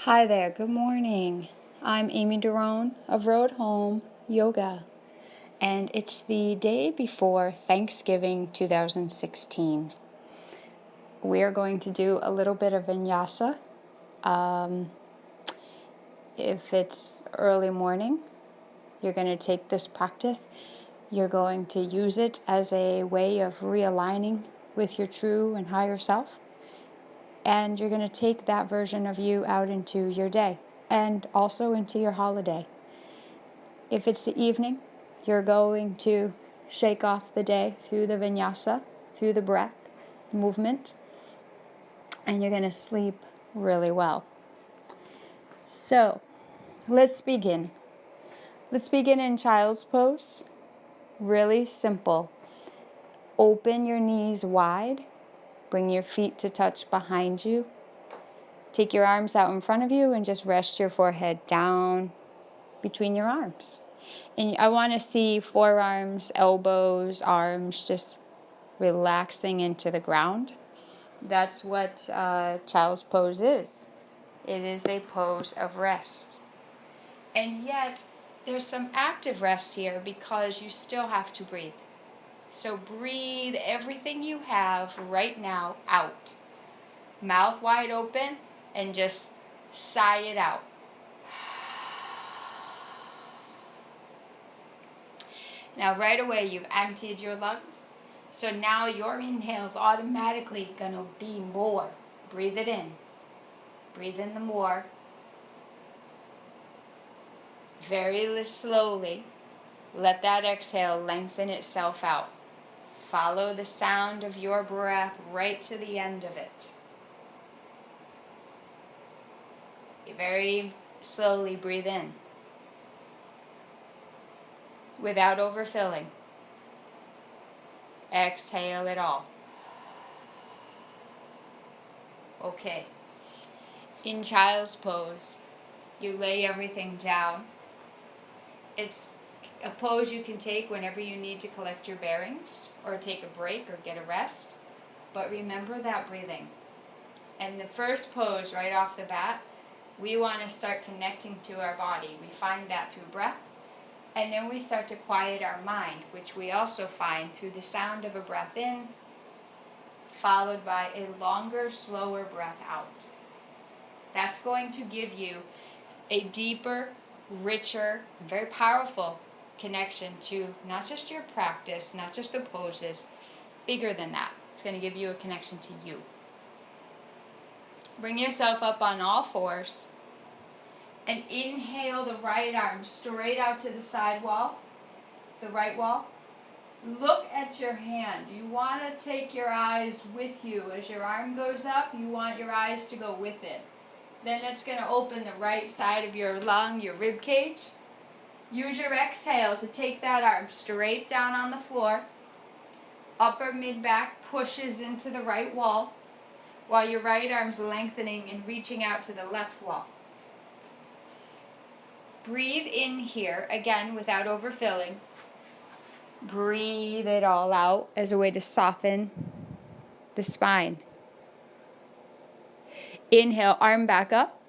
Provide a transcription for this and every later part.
Hi there, good morning. I'm Aimee of Road Home Yoga, and it's the day before Thanksgiving 2016. We're going to do a little bit of Vinyasa. If it's early morning, you're going to take this practice. You're going to use it as a way of realigning with your true and higher self. And you're going to take that version of you out into your day and also into your holiday. If it's the evening, you're going to shake off the day through the vinyasa, through the breath, movement, and you're going to sleep really well. So, let's begin. Let's begin in child's pose. Really simple. Open your knees wide. Bring your feet to touch behind you. Take your arms out in front of you and just rest your forehead down between your arms. And I want to see forearms, elbows, arms just relaxing into the ground. That's what child's pose is. It is a pose of rest. And yet, there's some active rest here because you still have to breathe. So breathe everything you have right now out. Mouth wide open and just sigh it out. Now right away you've emptied your lungs. So now your inhale is automatically going to be more. Breathe it in. Breathe in the more. Very slowly. Let that exhale lengthen itself out. Follow the sound of your breath right to the end of it. Very slowly breathe in without overfilling. Exhale it all. Okay. In child's pose, you lay everything down. It's a pose you can take whenever you need to collect your bearings or take a break or get a rest. But remember that breathing. And the first pose right off the bat, we want to start connecting to our body. We find that through breath. And then we start to quiet our mind, which we also find through the sound of a breath in, followed by a longer, slower breath out. That's going to give you a deeper, richer, very powerful connection to not just your practice, not just the poses, bigger than that. It's going to give you a connection to you. Bring yourself up on all fours and inhale the right arm straight out to the side wall, the right wall. Look at your hand. You want to take your eyes with you. As your arm goes up, you want your eyes to go with it. Then it's going to open the right side of your lung, your rib cage. Use your exhale to take that arm straight down on the floor. Upper mid-back pushes into the right wall, while your right arm's lengthening and reaching out to the left wall. Breathe in here, again, without overfilling. Breathe it all out as a way to soften the spine. Inhale, arm back up.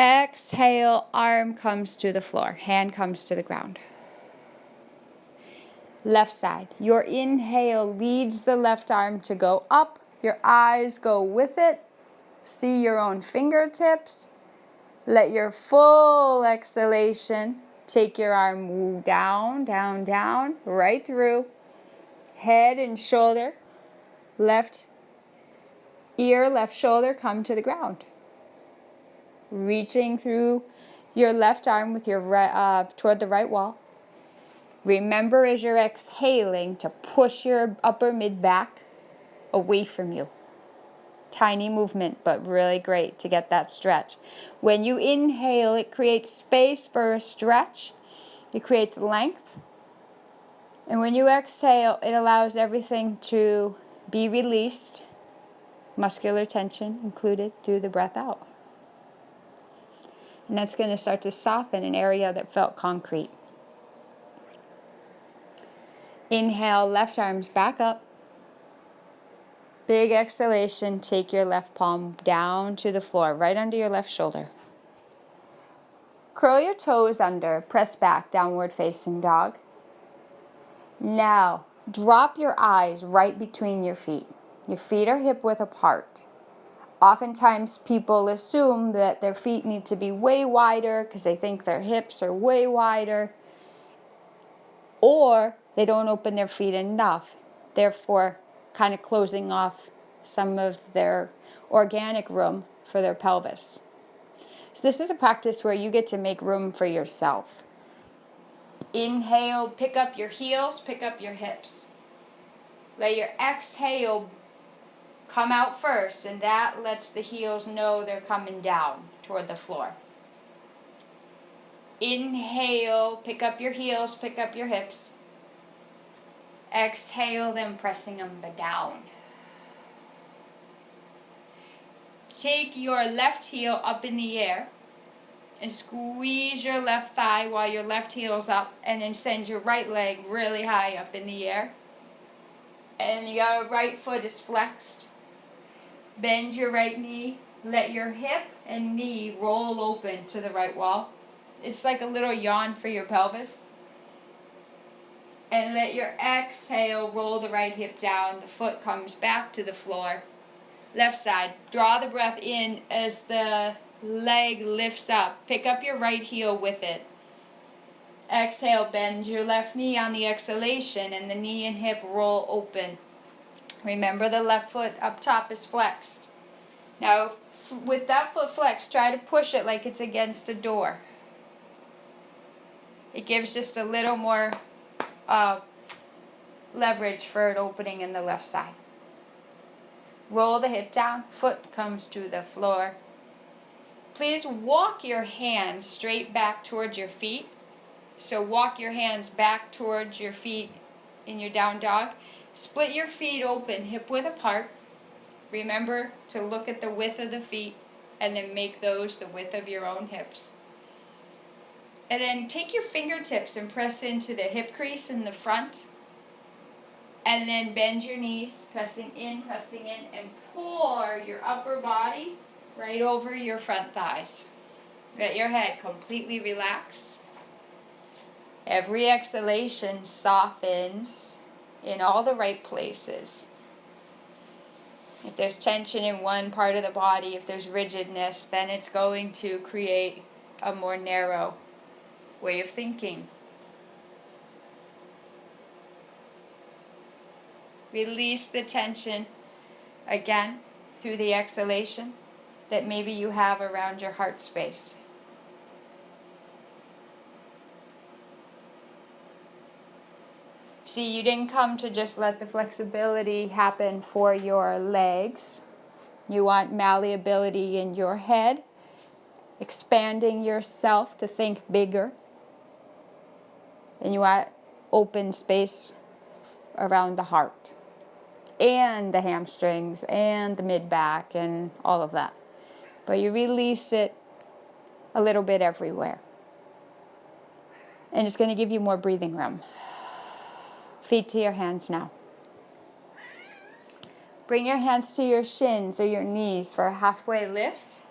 Exhale, arm comes to the floor, hand comes to the ground. Left side. Your inhale leads the left arm to go up. Your eyes go with it. See your own fingertips. Let your full exhalation take your arm down, down, down, right through. Head and shoulder, left ear, left shoulder come to the ground. Reaching through your left arm with your right, toward the right wall. Remember as you're exhaling to push your upper mid-back away from you. Tiny movement, but really great to get that stretch. When you inhale, it creates space for a stretch. It creates length. And when you exhale, it allows everything to be released, muscular tension included, through the breath out. And that's going to start to soften an area that felt concrete. Inhale, left arms back up. Big exhalation, take your left palm down to the floor, right under your left shoulder. Curl your toes under, press back, downward facing dog. Now, drop your eyes right between your feet. Your feet are hip width apart. Oftentimes people assume that their feet need to be way wider because they think their hips are way wider, or they don't open their feet enough, therefore kind of closing off some of their organic room for their pelvis. So this is a practice where you get to make room for yourself. Inhale, pick up your heels, pick up your hips. Let your exhale come out first, and that lets the heels know they're coming down toward the floor. Inhale, pick up your heels, pick up your hips. Exhale, then pressing them down. Take your left heel up in the air and squeeze your left thigh while your left heel's up, and then send your right leg really high up in the air. And your right foot is flexed. Bend your right knee. Let your hip and knee roll open to the right wall. It's like a little yawn for your pelvis. And let your exhale roll the right hip down. The foot comes back to the floor. Left side. Draw the breath in as the leg lifts up. Pick up your right heel with it. Exhale, bend your left knee on the exhalation, and the knee and hip roll open. Remember, the left foot up top is flexed. Now, with that foot flexed, try to push it like it's against a door. It gives just a little more leverage for it opening in the left side. Roll the hip down, foot comes to the floor. Please walk your hands straight back towards your feet. So walk your hands back towards your feet in your down dog. Split your feet open, hip width apart. Remember to look at the width of the feet and then make those the width of your own hips. And then take your fingertips and press into the hip crease in the front. And then bend your knees, pressing in, and pour your upper body right over your front thighs. Let your head completely relax. Every exhalation softens in all the right places. If there's tension in one part of the body, if there's rigidness, then it's going to create a more narrow way of thinking. Release the tension again through the exhalation that maybe you have around your heart space. See, you didn't come to just let the flexibility happen for your legs. You want malleability in your head, expanding yourself to think bigger. And you want open space around the heart and the hamstrings and the mid-back and all of that. But you release it a little bit everywhere. And it's going to give you more breathing room. Feet to your hands now. Bring your hands to your shins or your knees for a halfway lift.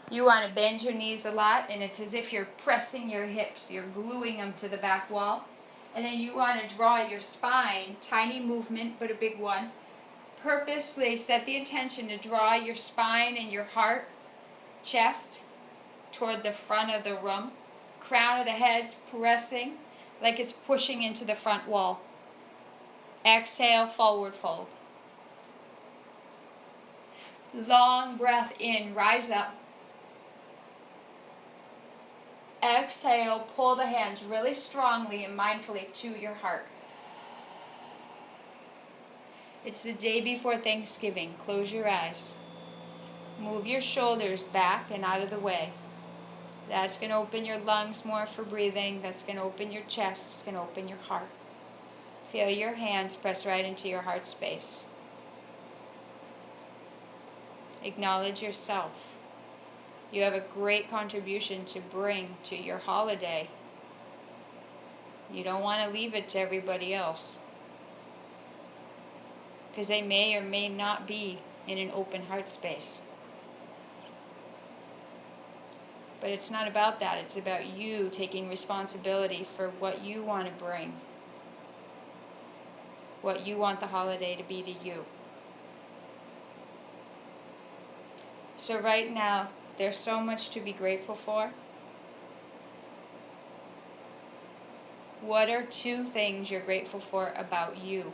You want to bend your knees a lot, and it's as if you're pressing your hips. You're gluing them to the back wall. And then you want to draw your spine, tiny movement, but a big one. Purposely set the intention to draw your spine and your heart, chest, toward the front of the room. Crown of the head pressing like it's pushing into the front wall. Exhale, forward fold. Long breath in, rise up. Exhale, pull the hands really strongly and mindfully to your heart. It's the day before Thanksgiving. Close your eyes. Move your shoulders back and out of the way. That's going to open your lungs more for breathing. That's going to open your chest. It's going to open your heart. Feel your hands press right into your heart space. Acknowledge yourself. You have a great contribution to bring to your holiday. You don't want to leave it to everybody else. because they may or may not be in an open heart space. But it's not about that. It's about you taking responsibility for what you want to bring, what you want the holiday to be to you. So right now, there's so much to be grateful for. What are 2 things you're grateful for about you?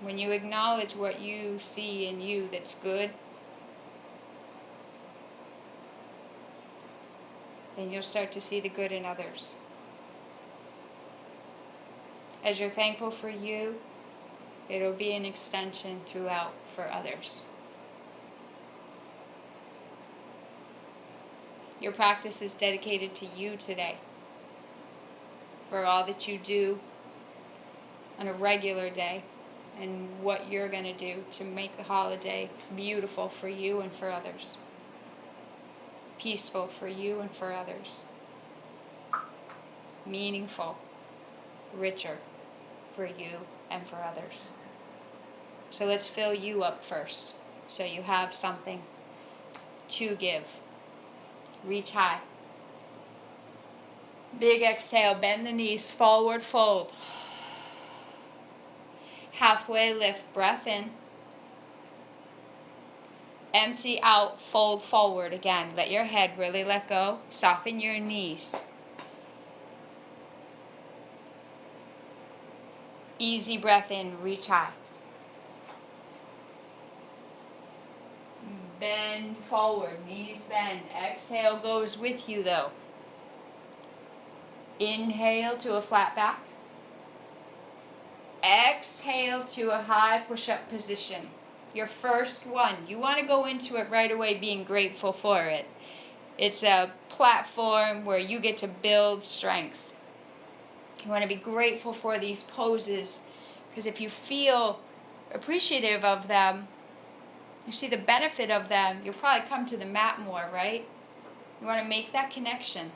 When you acknowledge what you see in you that's good, then you'll start to see the good in others. As you're thankful for you, it'll be an extension throughout for others. Your practice is dedicated to you today, for all that you do on a regular day and what you're going to do to make the holiday beautiful for you and for others, peaceful for you and for others, meaningful, richer for you and for others. So let's fill you up first, so you have something to give. Reach high. Big exhale, bend the knees, forward fold. Halfway lift, breath in. Empty out, fold forward again. Let your head really let go. Soften your knees. Easy breath in, reach high. Bend forward, knees bend. Exhale goes with you though. Inhale to a flat back. Exhale to a high push-up position. Your first one. You want to go into it right away being grateful for it. It's a platform where you get to build strength. You want to be grateful for these poses, because if you feel appreciative of them, you see the benefit of them, you'll probably come to the mat more, right? You want to make that connection.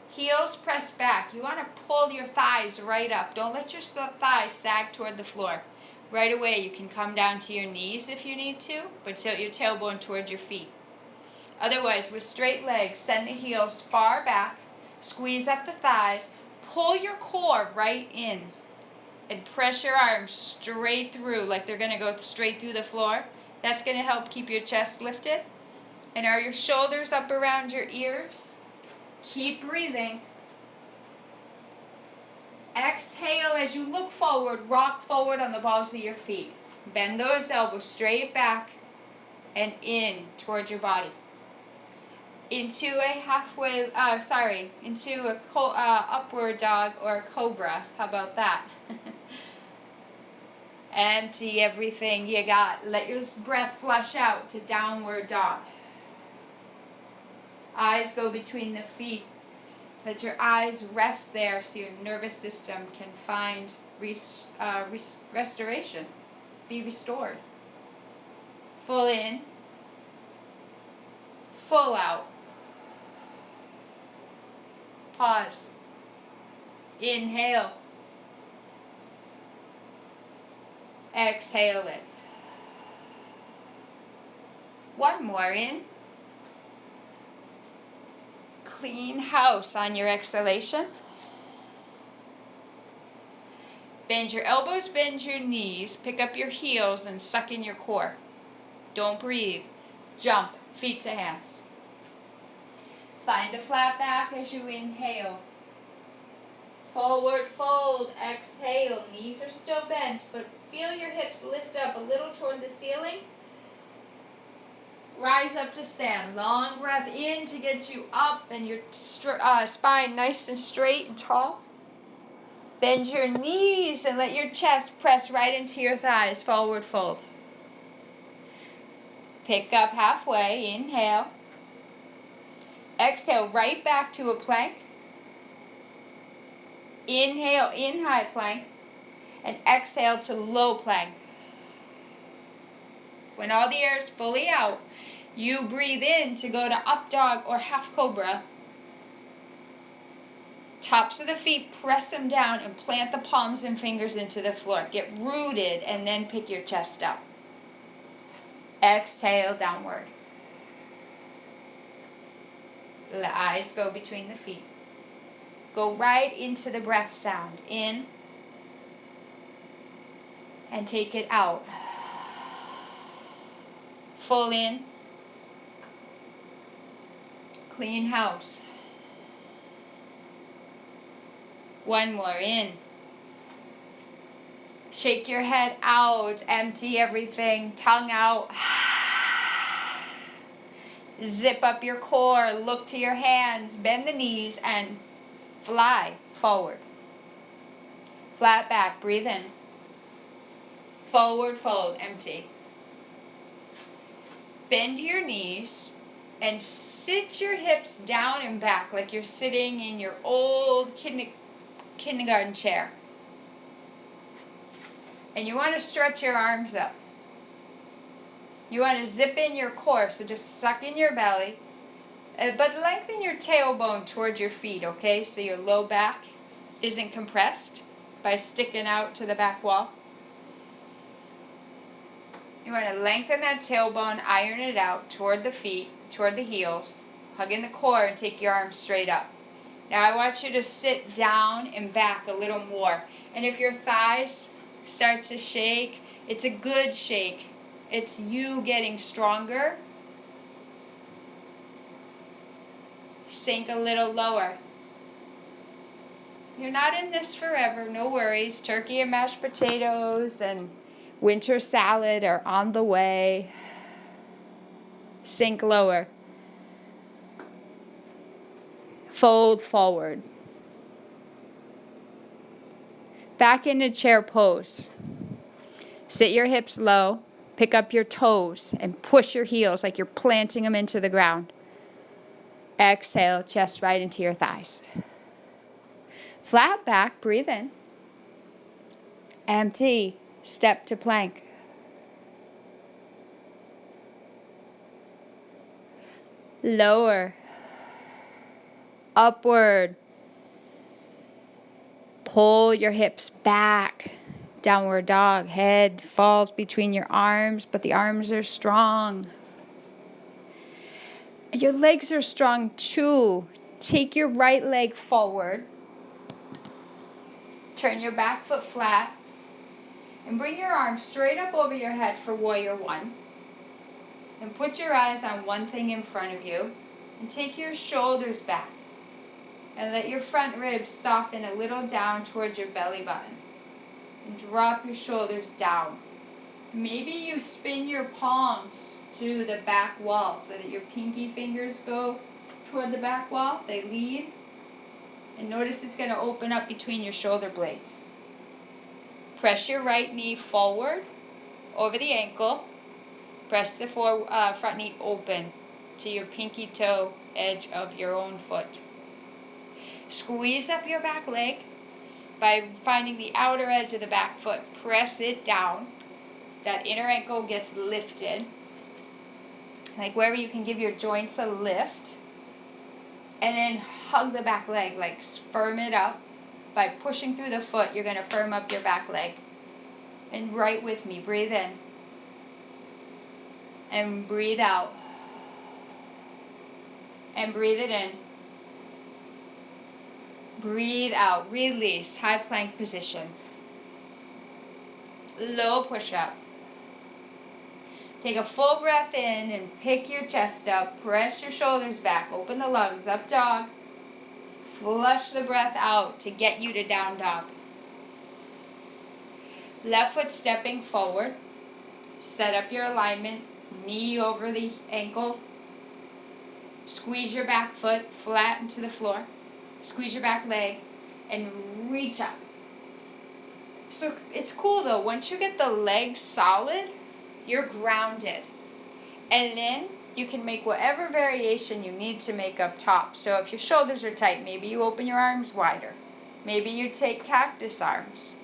Heels press back. You want to pull your thighs right up. Don't let your thighs sag toward the floor. Right away, you can come down to your knees if you need to, but tilt your tailbone towards your feet. Otherwise, with straight legs, send the heels far back, squeeze up the thighs, pull your core right in, and press your arms straight through like they're going to go straight through the floor. That's going to help keep your chest lifted. And are your shoulders up around your ears? Keep breathing. Exhale as you look forward, rock forward on the balls of your feet. Bend those elbows straight back and in towards your body. Into a upward dog or cobra. How about that? Empty everything you got. Let your breath flush out to downward dog. Eyes go between the feet. Let your eyes rest there so your nervous system can find restoration, be restored. Full in, full out. Pause. Inhale. Exhale it. One more in. Clean house on your exhalation. Bend your elbows, bend your knees, pick up your heels and suck in your core. Don't breathe. Jump, feet to hands. Find a flat back as you inhale. Forward fold, exhale. Knees are still bent, but feel your hips lift up a little toward the ceiling. Rise up to stand. Long breath in to get you up and your spine nice and straight and tall. Bend your knees and let your chest press right into your thighs. Forward fold. Pick up halfway. Inhale. Exhale right back to a plank. Inhale in high plank. And exhale to low plank. When all the air is fully out, you breathe in to go to up dog or half cobra. Tops of the feet, press them down and plant the palms and fingers into the floor. Get rooted and then pick your chest up. Exhale, downward. The eyes go between the feet. Go right into the breath sound. In. And take it out. Full in. Clean house. One more, in. Shake your head out, empty everything, tongue out. Zip up your core, look to your hands, bend the knees, and fly forward. Flat back, breathe in. Forward fold, empty. Bend your knees and sit your hips down and back like you're sitting in your old kindergarten chair. And you want to stretch your arms up. You want to zip in your core, so just suck in your belly, but lengthen your tailbone towards your feet, okay? So your low back isn't compressed by sticking out to the back wall. You want to lengthen that tailbone, iron it out toward the feet, toward the heels, hug in the core and take your arms straight up. Now I want you to sit down and back a little more. And if your thighs start to shake, it's a good shake. It's you getting stronger. Sink a little lower. You're not in this forever, no worries. Turkey and mashed potatoes and winter salad are on the way. Sink lower. Fold forward. Back into chair pose. Sit your hips low. Pick up your toes and push your heels like you're planting them into the ground. Exhale, chest right into your thighs. Flat back, breathe in. Empty, step to plank. Lower. Upward. Pull your hips back. Downward dog. Head falls between your arms, but the arms are strong. Your legs are strong too. Take your right leg forward. Turn your back foot flat. And bring your arms straight up over your head for warrior one. And put your eyes on one thing in front of you. And take your shoulders back. And let your front ribs soften a little down towards your belly button. And drop your shoulders down. Maybe you spin your palms to the back wall so that your pinky fingers go toward the back wall. They lead. And notice it's going to open up between your shoulder blades. Press your right knee forward over the ankle. Press the front knee open to your pinky toe edge of your own foot. Squeeze up your back leg by finding the outer edge of the back foot. Press it down. That inner ankle gets lifted. Like wherever you can give your joints a lift. And then hug the back leg, like firm it up. By pushing through the foot, you're going to firm up your back leg. And right with me, breathe in. And breathe out. And breathe it in. Breathe out. Release. High plank position. Low push-up. Take a full breath in and pick your chest up. Press your shoulders back. Open the lungs. Up dog. Flush the breath out to get you to down dog. Left foot stepping forward. Set up your alignment. Knee over the ankle. Squeeze your back foot flat into the floor. Squeeze your back leg and reach up. So it's cool though. Once you get the legs solid, you're grounded. And then you can make whatever variation you need to make up top. So if your shoulders are tight, maybe you open your arms wider. Maybe you take cactus arms.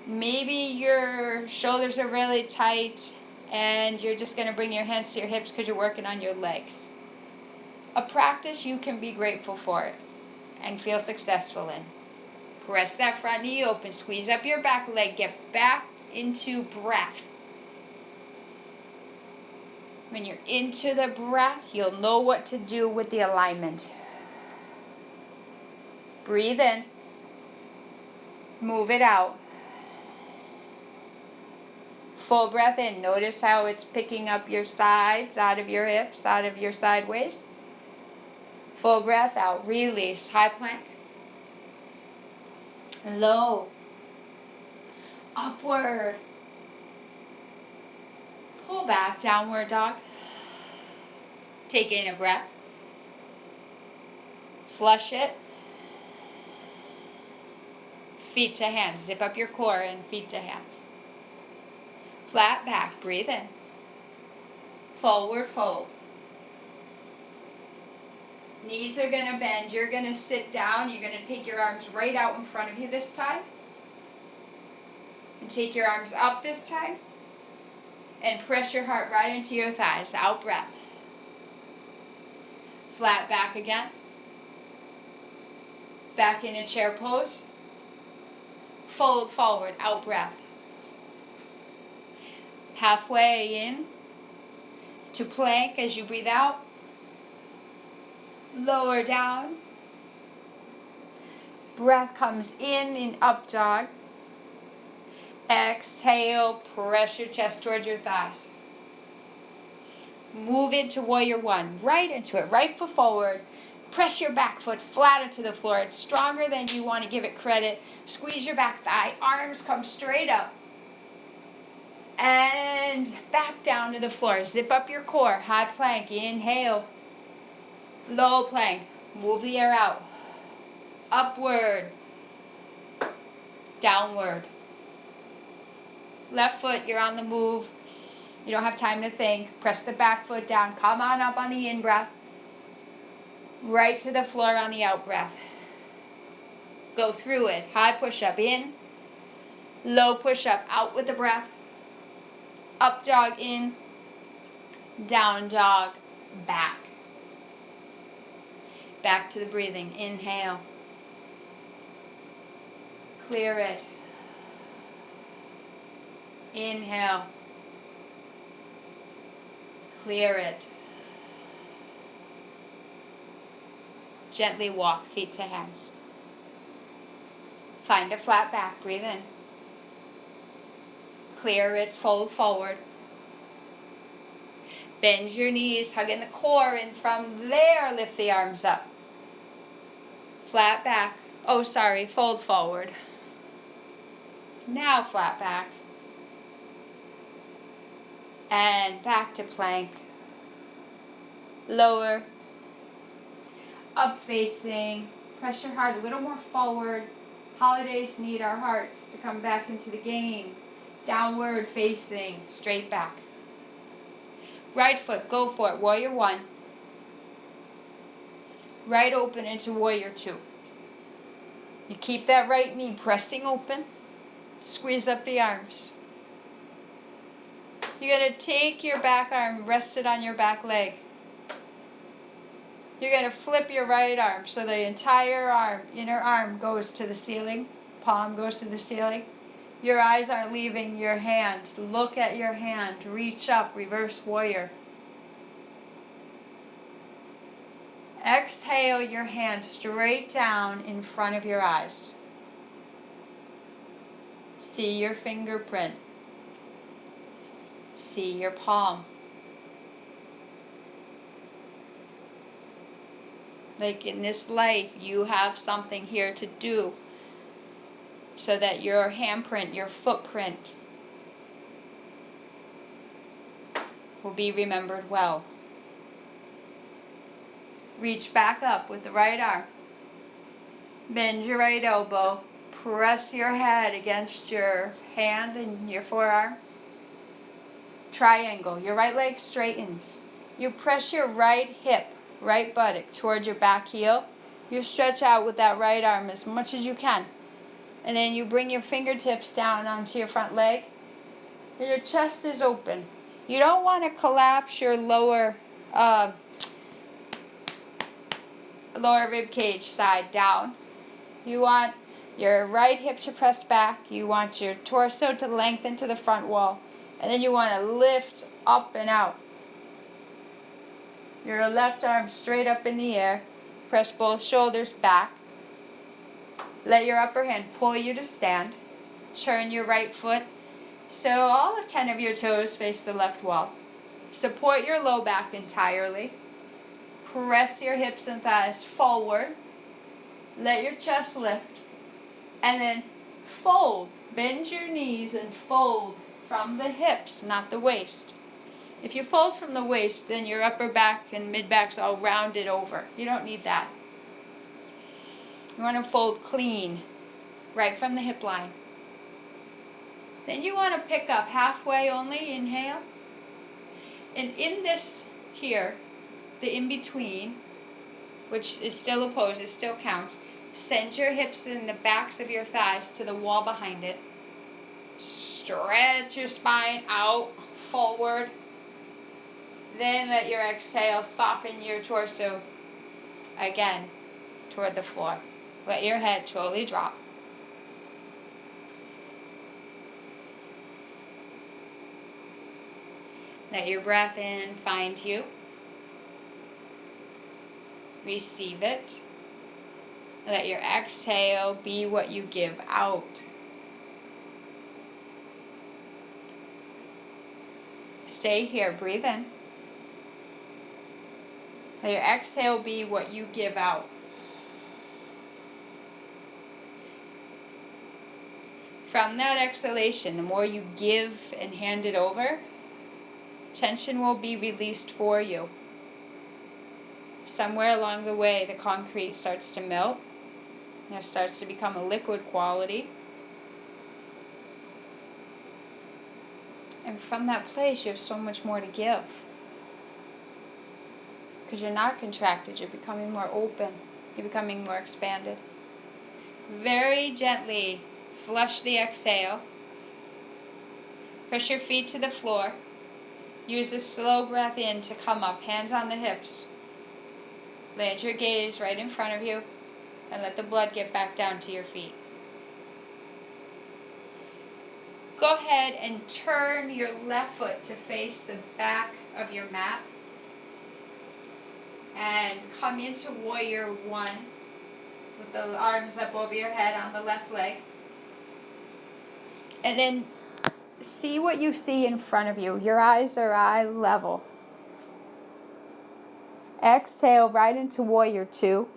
Maybe your shoulders are really tight and you're just going to bring your hands to your hips because you're working on your legs. A practice you can be grateful for it. and feel successful in. Press that front knee open, squeeze up your back leg, get back into breath. When you're into the breath, you'll know what to do with the alignment. Breathe in, move it out. Full breath in. Notice how it's picking up your sides, out of your hips, out of your sideways. Full breath out. Release. High plank. Low. Upward. Pull back. Downward dog. Take in a breath. Flush it. Feet to hands. Zip up your core and feet to hands. Flat back, breathe in. Forward fold. Knees are going to bend. You're going to sit down. You're going to take your arms right out in front of you this time. And take your arms up this time. And press your heart right into your thighs. Out breath. Flat back again. Back in a chair pose. Fold forward. Out breath. Halfway in to plank as you breathe out. Lower down. Breath comes in up dog. Exhale, press your chest towards your thighs. Move into warrior one, right into it, right foot forward. Press your back foot flat into the floor. It's stronger than you want to give it credit. Squeeze your back thigh, arms come straight up. And back down to the floor. Zip up your core. High plank. Inhale. Low plank. Move the air out. Upward. Downward. Left foot, you're on the move. You don't have time to think. Press the back foot down. Come on up on the in-breath. Right to the floor on the out-breath. Go through it. High push-up in. Low push-up out with the breath. Up dog in, down dog, back. Back to the breathing. Inhale. Clear it. Inhale. Clear it. Gently walk, feet to hands. Find a flat back. Breathe in. Clear it, fold forward. Bend your knees, hug in the core, and from there, lift the arms up. Flat back. Fold forward. Now flat back. And back to plank. Lower. Up facing. Press your heart a little more forward. Holidays need our hearts to come back into the game. Downward facing, straight back. Right foot, go for it. Warrior one. Right open into warrior two. You keep that right knee pressing open. Squeeze up the arms. You're going to take your back arm, rest it on your back leg. You're going to flip your right arm so the entire arm, inner arm goes to the ceiling. Palm goes to the ceiling. Your eyes aren't leaving your hand. Look at your hand. Reach up. Reverse warrior. Exhale your hand straight down in front of your eyes. See your fingerprint. See your palm. Like in this life, you have something here to do. So that your handprint, your footprint will be remembered well. Reach back up with the right arm. Bend your right elbow. Press your head against your hand and your forearm. Triangle. Your right leg straightens. You press your right hip, right buttock towards your back heel. You stretch out with that right arm as much as you can. And then you bring your fingertips down onto your front leg. And your chest is open. You don't want to collapse your lower lower rib cage side down. You want your right hip to press back. You want your torso to lengthen to the front wall. And then you want to lift up and out. Your left arm straight up in the air. Press both shoulders back. Let your upper hand pull you to stand. Turn your right foot so all 10 of your toes face the left wall. Support your low back entirely. Press your hips and thighs forward. Let your chest lift. And then fold. Bend your knees and fold from the hips, not the waist. If you fold from the waist, then your upper back and mid back's all rounded over. You don't need that. You want to fold clean, right from the hip line. Then you want to pick up halfway only, inhale. And in this here, the in-between, which is still a pose, it still counts, send your hips and the backs of your thighs to the wall behind it. Stretch your spine out, forward. Then let your exhale soften your torso again toward the floor. Let your head totally drop. Let your breath in find you. Receive it. Let your exhale be what you give out. Stay here. Breathe in. Let your exhale be what you give out. From that exhalation, the more you give and hand it over, tension will be released for you. Somewhere along the way, the concrete starts to melt. There starts to become a liquid quality. And from that place, you have so much more to give. Because you're not contracted, you're becoming more open. You're becoming more expanded. Very gently flush the exhale. Press your feet to the floor. Use a slow breath in to come up, hands on the hips. Land your gaze right in front of you and let the blood get back down to your feet. Go ahead and turn your left foot to face the back of your mat. And come into warrior one with the arms up over your head on the left leg. And then see what you see in front of you. Your eyes are eye level. Exhale right into warrior two.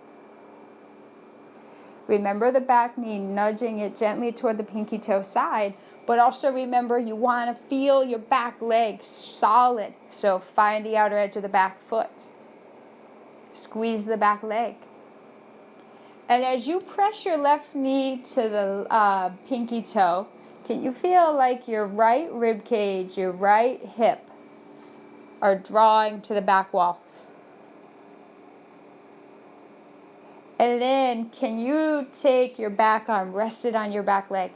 Remember the back knee, nudging it gently toward the pinky toe side. But also remember you want to feel your back leg solid. So find the outer edge of the back foot. Squeeze the back leg. And as you press your left knee to the pinky toe, can you feel like your right rib cage, your right hip are drawing to the back wall? And then can you take your back arm, rest it on your back leg?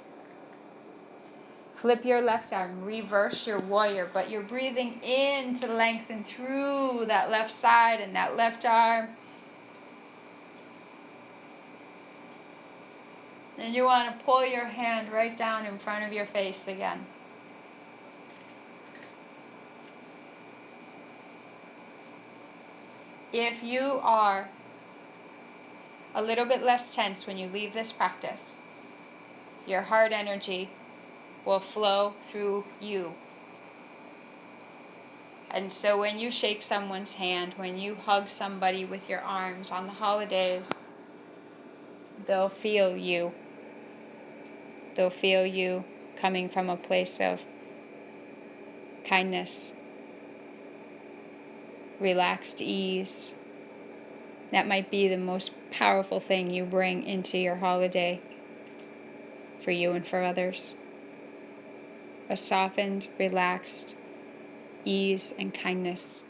Flip your left arm, reverse your warrior, but you're breathing in to lengthen through that left side and that left arm. And you want to pull your hand right down in front of your face again. If you are a little bit less tense when you leave this practice, your heart energy will flow through you. And so when you shake someone's hand, when you hug somebody with your arms on the holidays, they'll feel you. They'll feel you coming from a place of kindness, relaxed ease. That might be the most powerful thing you bring into your holiday for you and for others. A softened, relaxed ease and kindness.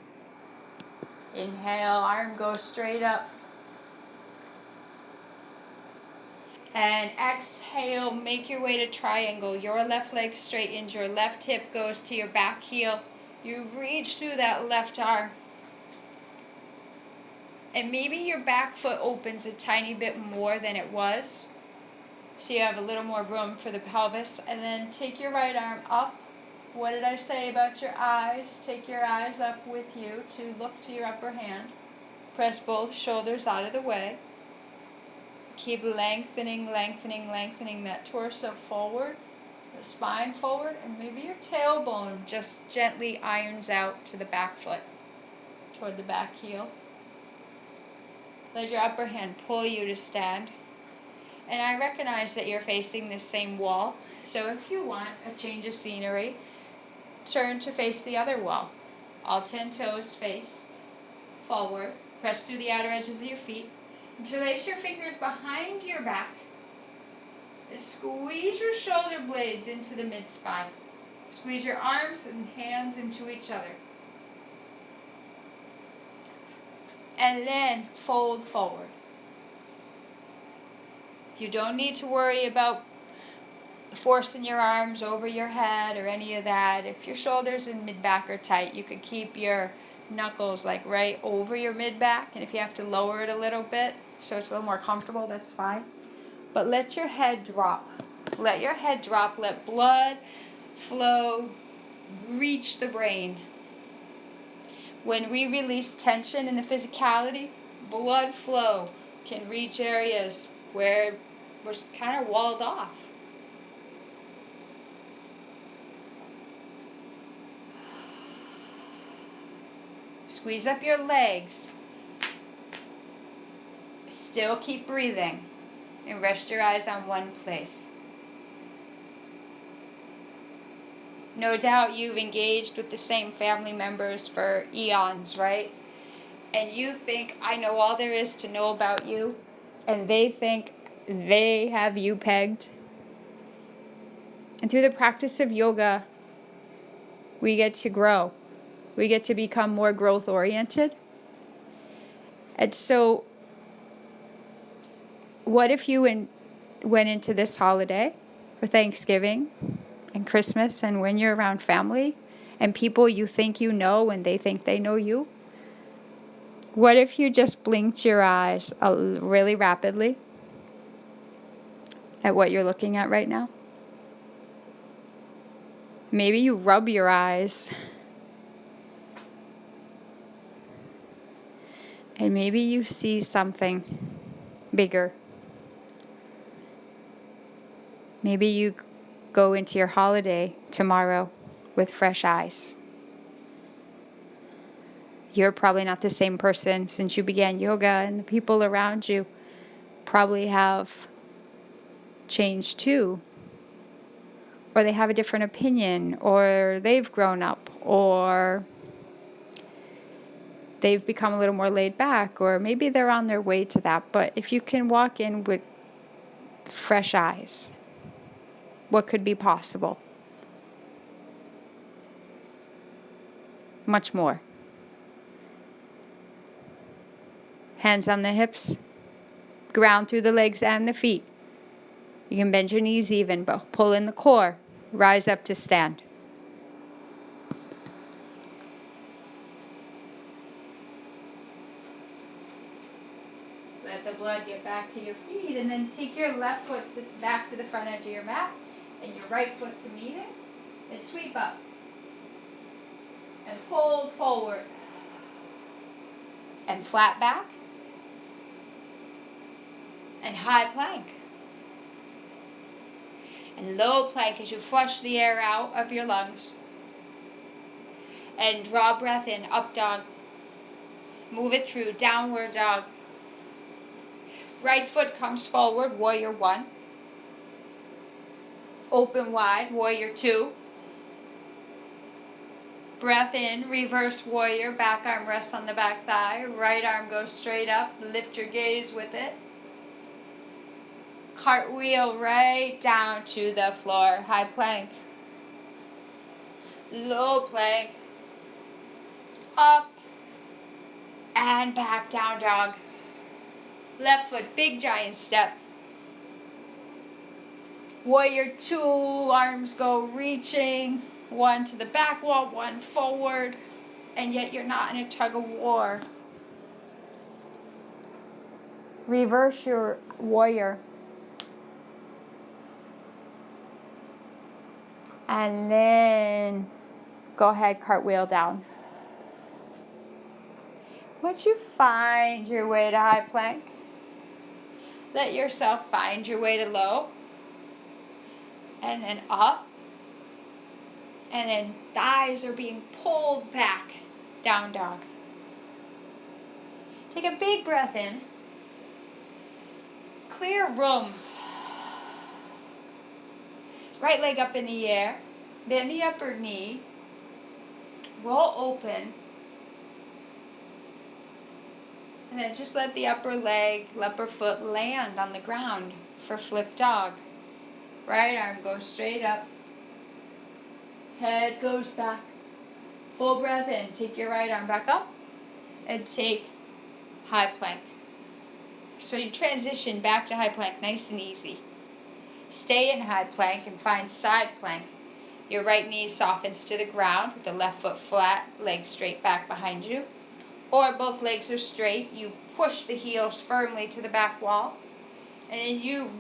Inhale, arm goes straight up. And exhale, make your way to triangle. Your left leg straightens, your left hip goes to your back heel. You reach through that left arm. And maybe your back foot opens a tiny bit more than it was, so you have a little more room for the pelvis. And then take your right arm up. What did I say about your eyes? Take your eyes up with you to look to your upper hand. Press both shoulders out of the way. Keep lengthening, lengthening, lengthening that torso forward, the spine forward, and maybe your tailbone just gently irons out to the back foot, toward the back heel. Let your upper hand pull you to stand. And I recognize that you're facing the same wall, so if you want a change of scenery, turn to face the other wall. All 10 toes face forward. Press through the outer edges of your feet. Interlace your fingers behind your back. And squeeze your shoulder blades into the mid-spine. Squeeze your arms and hands into each other. And then fold forward. You don't need to worry about forcing your arms over your head or any of that. If your shoulders and mid-back are tight, you could keep your knuckles like right over your mid-back. And if you have to lower it a little bit so it's a little more comfortable, that's fine. But let your head drop. Let your head drop. Let blood flow, reach the brain. When we release tension in the physicality, blood flow can reach areas where we're kind of walled off. Squeeze up your legs. Still keep breathing. And rest your eyes on one place. No doubt you've engaged with the same family members for eons, right? And you think, I know all there is to know about you. And they think they have you pegged. And through the practice of yoga, we get to grow. We get to become more growth-oriented. And so, what if you went into this holiday for Thanksgiving and Christmas, and when you're around family and people you think you know and they think they know you? What if you just blinked your eyes really rapidly at what you're looking at right now? Maybe you rub your eyes. And maybe you see something bigger. Maybe you go into your holiday tomorrow with fresh eyes. You're probably not the same person since you began yoga, and the people around you probably have changed too. Or they have a different opinion, or they've grown up, or they've become a little more laid back, or maybe they're on their way to that. But if you can walk in with fresh eyes, what could be possible? Much more. Hands on the hips, ground through the legs and the feet. You can bend your knees even, but pull in the core. Rise up to stand. Let the blood get back to your feet, and then take your left foot back to the front edge of your mat, and your right foot to meet it, and sweep up. And fold forward. And flat back. And high plank. And low plank as you flush the air out of your lungs. And draw breath in, up dog. Move it through, downward dog. Right foot comes forward, warrior one. Open wide, warrior two. Breath in, reverse warrior, back arm rests on the back thigh. Right arm goes straight up, lift your gaze with it. Cartwheel right down to the floor, high plank. Low plank. Up and back, down dog. Left foot, big giant step. Warrior two, arms go reaching. One to the back wall, one forward. And yet you're not in a tug of war. Reverse your warrior. And then go ahead, cartwheel down. Once you find your way to high plank, let yourself find your way to low. And then up. And then thighs are being pulled back. Down dog. Take a big breath in. Clear room. Right leg up in the air. Bend the upper knee. Roll open. And then just let the upper leg, upper foot land on the ground for flip dog. Right arm goes straight up. Head goes back. Full breath in. Take your right arm back up. And take high plank. So you transition back to high plank nice and easy. Stay in high plank and find side plank. Your right knee softens to the ground with the left foot flat, legs straight back behind you. Or both legs are straight. You push the heels firmly to the back wall. And then you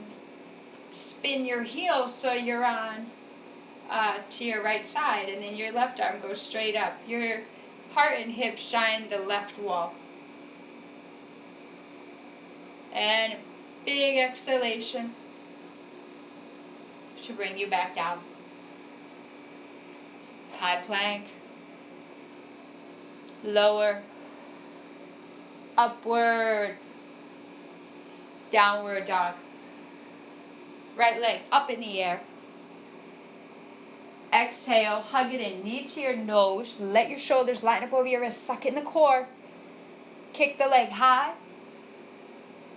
spin your heels so you're on to your right side. And then your left arm goes straight up. Your heart and hips shine the left wall. And big exhalation to bring you back down. High plank. Lower. Upward. Downward dog. Right leg up in the air. Exhale, hug it in, knee to your nose. Let your shoulders line up over your wrist. Suck it in the core. Kick the leg high.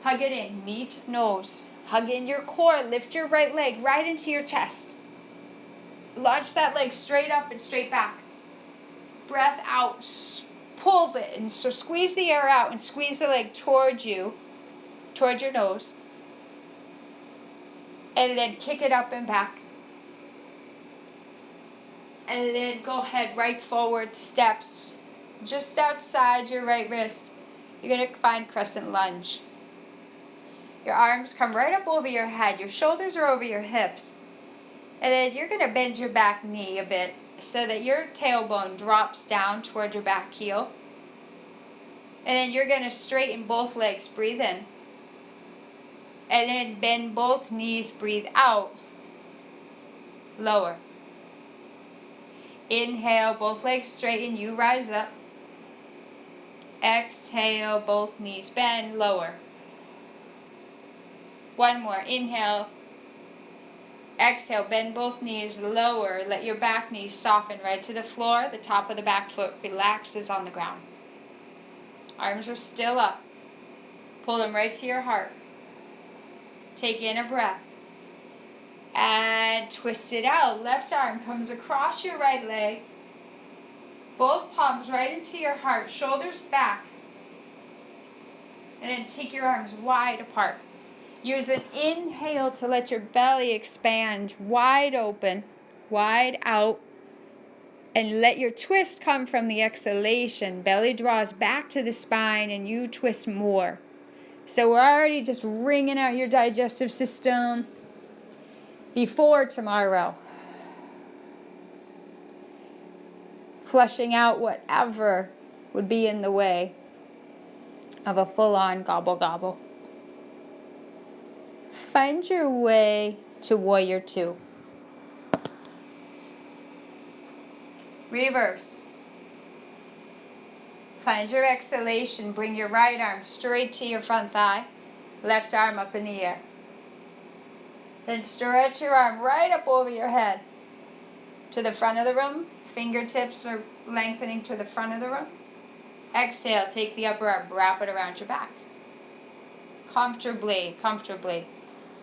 Hug it in, knee to nose. Hug in your core. Lift your right leg right into your chest. Launch that leg straight up and straight back. Breath out, pulls it. And so squeeze the air out and squeeze the leg towards you, towards your nose. And then kick it up and back. And then go ahead, right forward steps. Just outside your right wrist, you're going to find crescent lunge. Your arms come right up over your head. Your shoulders are over your hips. And then you're going to bend your back knee a bit so that your tailbone drops down toward your back heel. And then you're going to straighten both legs. Breathe in. And then bend both knees. Breathe out. Lower. Inhale, both legs straighten. You rise up. Exhale, both knees bend. Lower. One more. Inhale. Exhale, bend both knees, lower. Let your back knee soften right to the floor. The top of the back foot relaxes on the ground. Arms are still up. Pull them right to your heart. Take in a breath. And twist it out. Left arm comes across your right leg. Both palms right into your heart. Shoulders back. And then take your arms wide apart. Use an inhale to let your belly expand wide open, wide out. And let your twist come from the exhalation. Belly draws back to the spine and you twist more. So we're already just wringing out your digestive system before tomorrow. Flushing out whatever would be in the way of a full-on gobble gobble. Find your way to warrior two. Reverse. Find your exhalation. Bring your right arm straight to your front thigh. Left arm up in the air. Then stretch your arm right up over your head to the front of the room. Fingertips are lengthening to the front of the room. Exhale, take the upper arm, wrap it around your back. Comfortably, comfortably.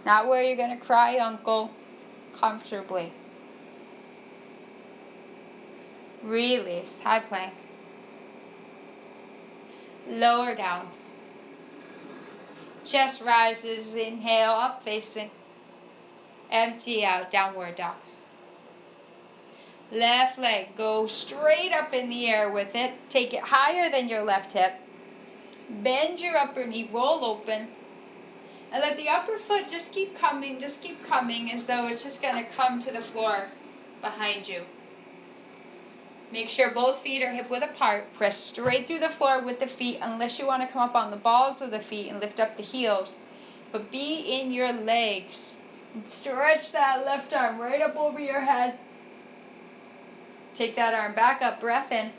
Not where you're going to cry, uncle. Comfortably. Release, high plank. Lower down. Chest rises, inhale, up facing. Empty out, downward dog. Left leg, go straight up in the air with it. Take it higher than your left hip. Bend your upper knee, roll open. And let the upper foot just keep coming as though it's just going to come to the floor behind you. Make sure both feet are hip width apart. Press straight through the floor with the feet unless you want to come up on the balls of the feet and lift up the heels. But be in your legs. And stretch that left arm right up over your head. Take that arm back up, breath in.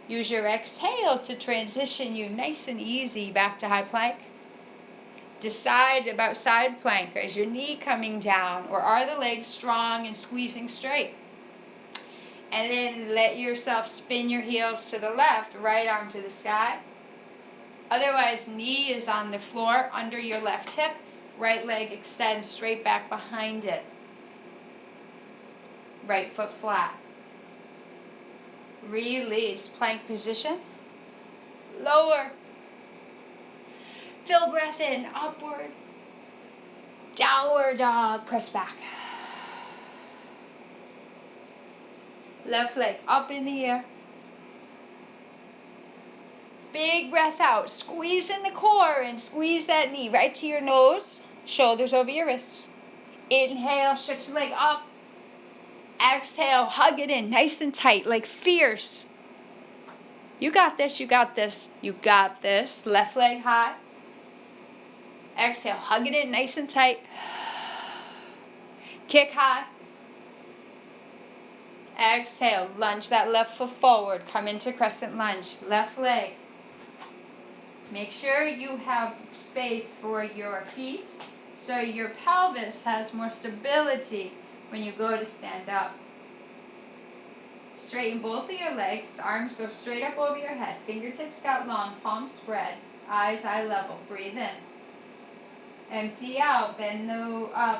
Use your exhale to transition you nice and easy back to high plank. Decide about side plank. Is your knee coming down, or are the legs strong and squeezing straight? And then let yourself spin your heels to the left, right arm to the sky. Otherwise, knee is on the floor under your left hip, right leg extends straight back behind it. Right foot flat. Release, plank position. Lower. Fill breath in, upward. Downward dog, press back. Left leg up in the air. Big breath out. Squeeze in the core and squeeze that knee right to your nose. Shoulders over your wrists. Inhale, stretch the leg up. Exhale, hug it in nice and tight, like fierce. You got this, you got this, you got this. Left leg high. Exhale, hug it in nice and tight. Kick high. Exhale, lunge that left foot forward. Come into crescent lunge. Left leg. Make sure you have space for your feet so your pelvis has more stability when you go to stand up. Straighten both of your legs. Arms go straight up over your head. Fingertips out long. Palms spread. Eyes eye level. Breathe in. Empty out. Bend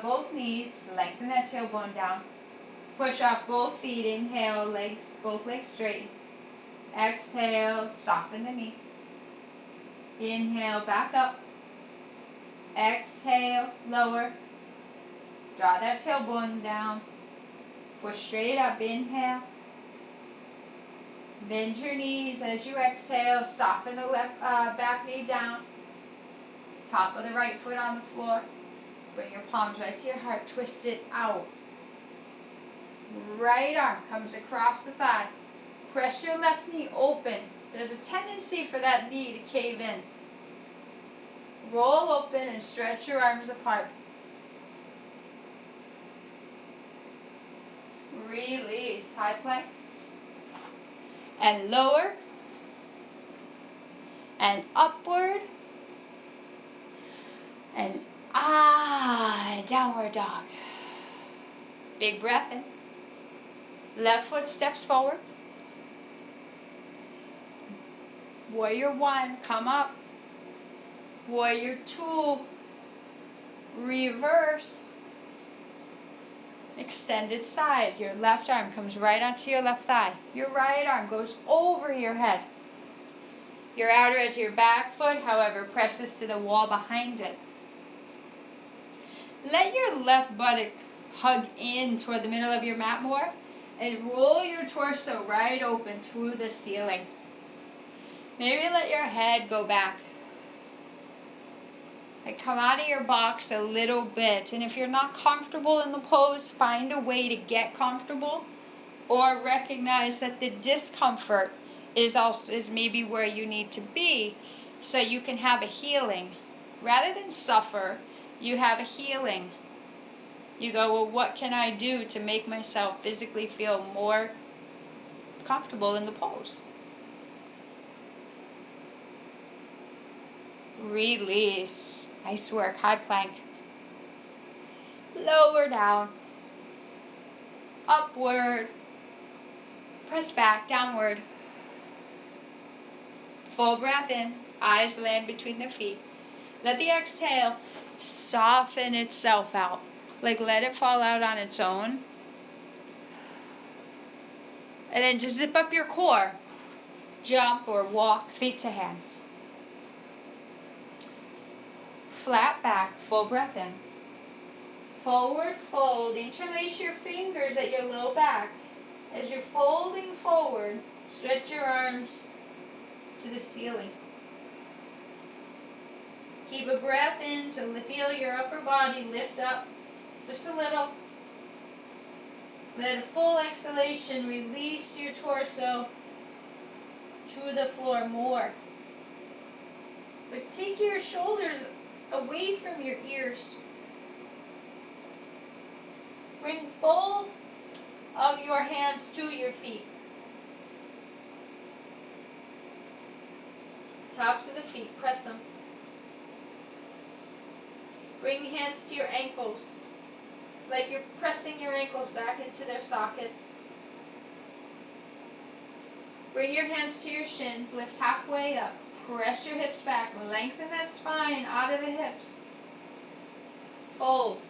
both knees. Lengthen that tailbone down. Push up both feet. Inhale, both legs straight. Exhale, soften the knee. Inhale, back up. Exhale, lower. Draw that tailbone down. Push straight up. Inhale. Bend your knees as you exhale. Soften the left back knee down. Top of the right foot on the floor. Bring your palms right to your heart. Twist it out. Right arm comes across the thigh. Press your left knee open. There's a tendency for that knee to cave in. Roll open and stretch your arms apart. Release. High plank. And lower. And upward. And downward dog. Big breath in. Left foot steps forward. Warrior 1, come up. Warrior 2, reverse. Extended side. Your left arm comes right onto your left thigh. Your right arm goes over your head. Your outer edge of your back foot, however, presses to the wall behind it. Let your left buttock hug in toward the middle of your mat more and roll your torso right open to the ceiling. Maybe let your head go back. And come out of your box a little bit. And if you're not comfortable in the pose, find a way to get comfortable, or recognize that the discomfort is maybe where you need to be so you can have a healing. Rather than suffer, you have a healing. You go, well, what can I do to make myself physically feel more comfortable in the pose? Release. Nice work. High plank. Lower down. Upward. Press back. Downward. Full breath in. Eyes land between the feet. Let the exhale soften itself out. Like let it fall out on its own. And then just zip up your core. Jump or walk feet to hands. Flat back, full breath in. Forward fold. Interlace your fingers at your low back. As you're folding forward, stretch your arms to the ceiling. Keep a breath in to feel your upper body lift up just a little. Let a full exhalation release your torso to the floor more. But take your shoulders away from your ears. Bring both of your hands to your feet. Tops of the feet, press them. Bring hands to your ankles, like you're pressing your ankles back into their sockets. Bring your hands to your shins, lift halfway up. Press your hips back, lengthen that spine out of the hips. Fold.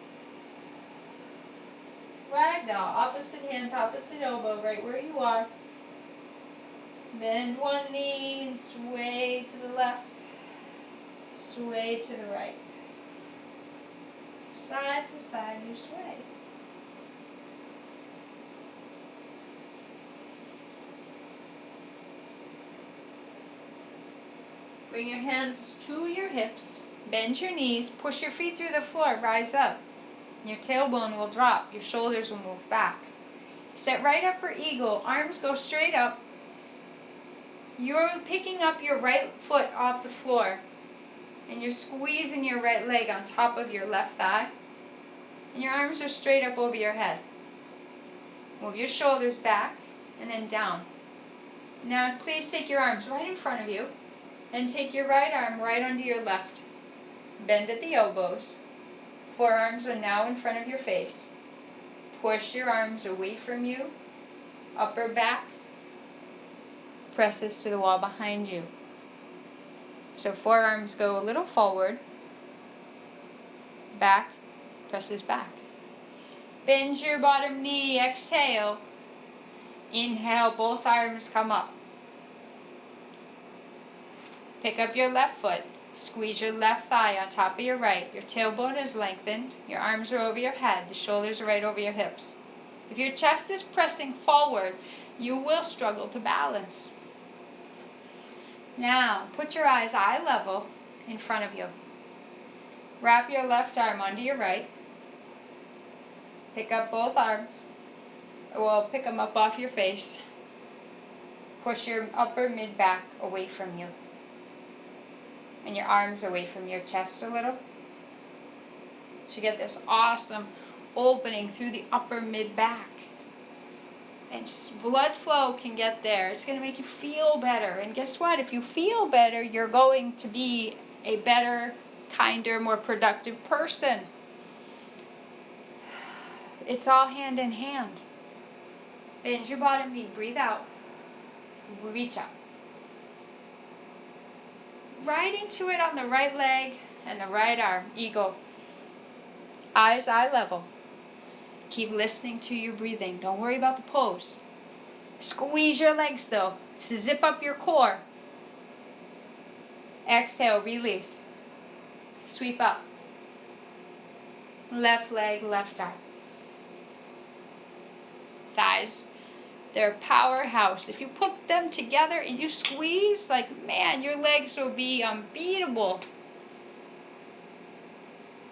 Ragdoll, opposite hand, opposite elbow, right where you are. Bend one knee and sway to the left, sway to the right. Side to side, you sway. Bring your hands to your hips, bend your knees, push your feet through the floor, rise up. Your tailbone will drop, your shoulders will move back. Set right up for eagle, arms go straight up. You're picking up your right foot off the floor, and you're squeezing your right leg on top of your left thigh, and your arms are straight up over your head. Move your shoulders back and then down. Now please take your arms right in front of you, and take your right arm right under your left. Bend at the elbows. Forearms are now in front of your face. Push your arms away from you. Upper back presses to the wall behind you. So forearms go a little forward. Back presses back. Bend your bottom knee. Exhale. Inhale, both arms come up. Pick up your left foot. Squeeze your left thigh on top of your right. Your tailbone is lengthened. Your arms are over your head. The shoulders are right over your hips. If your chest is pressing forward, you will struggle to balance. Now, put your eyes eye level in front of you. Wrap your left arm under your right. Pick up both arms. Well, pick them up off your face. Push your upper mid-back away from you. And your arms away from your chest a little. So you get this awesome opening through the upper mid-back. And blood flow can get there. It's going to make you feel better. And guess what? If you feel better, you're going to be a better, kinder, more productive person. It's all hand in hand. Bend your bottom knee. Breathe out. Reach up. Right into it on the right leg and the right arm. Eagle. Eyes eye level. Keep listening to your breathing. Don't worry about the pose. Squeeze your legs though. Zip up your core. Exhale, release. Sweep up. Left leg, left arm. Thighs. They're a powerhouse. If you put them together and you squeeze, like, man, your legs will be unbeatable.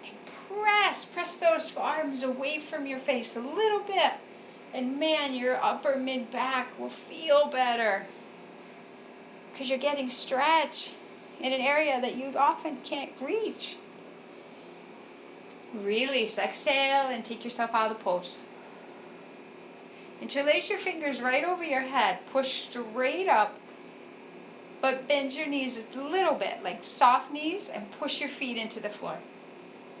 And press those arms away from your face a little bit. And man, your upper mid-back will feel better. Because you're getting stretch in an area that you often can't reach. Release, exhale, and take yourself out of the pose. Interlace your fingers right over your head. Push straight up, but bend your knees a little bit, like soft knees, and push your feet into the floor.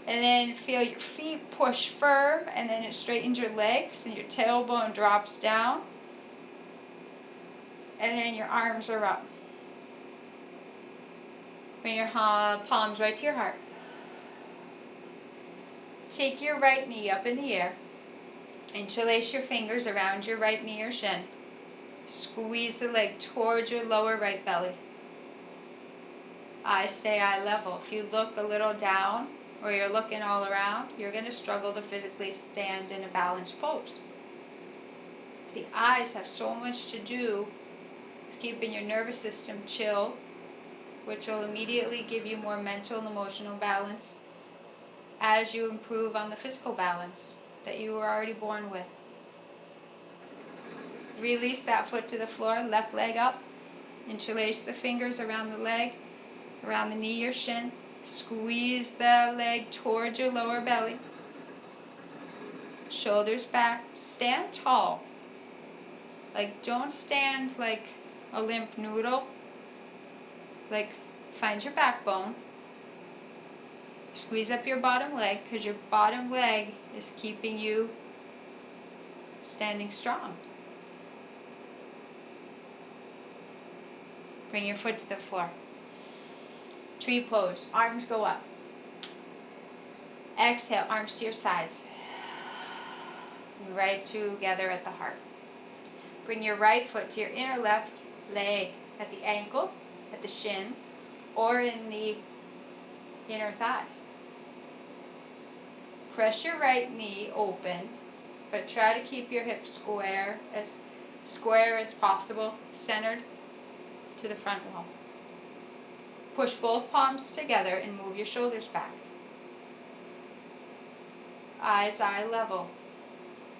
And then feel your feet push firm, and then it straightens your legs, and your tailbone drops down. And then your arms are up. Bring your palms right to your heart. Take your right knee up in the air. Interlace your fingers around your right knee or shin. Squeeze the leg towards your lower right belly. Eyes stay eye level. If you look a little down or you're looking all around, you're going to struggle to physically stand in a balanced pose. The eyes have so much to do with keeping your nervous system chill which will immediately give you more mental and emotional balance as you improve on the physical balance that you were already born with. Release that foot to the floor, left leg up. Interlace the fingers around the leg, around the knee or shin. Squeeze the leg towards your lower belly. Shoulders back. Stand tall. Like, don't stand like a limp noodle. Like, find your backbone. Squeeze up your bottom leg, because your bottom leg is keeping you standing strong. Bring your foot to the floor. Tree pose. Arms go up. Exhale, arms to your sides. Right together at the heart. Bring your right foot to your inner left leg at the ankle, at the shin, or in the inner thigh. Press your right knee open, but try to keep your hips square as possible, centered to the front wall. Push both palms together and move your shoulders back. Eyes eye level.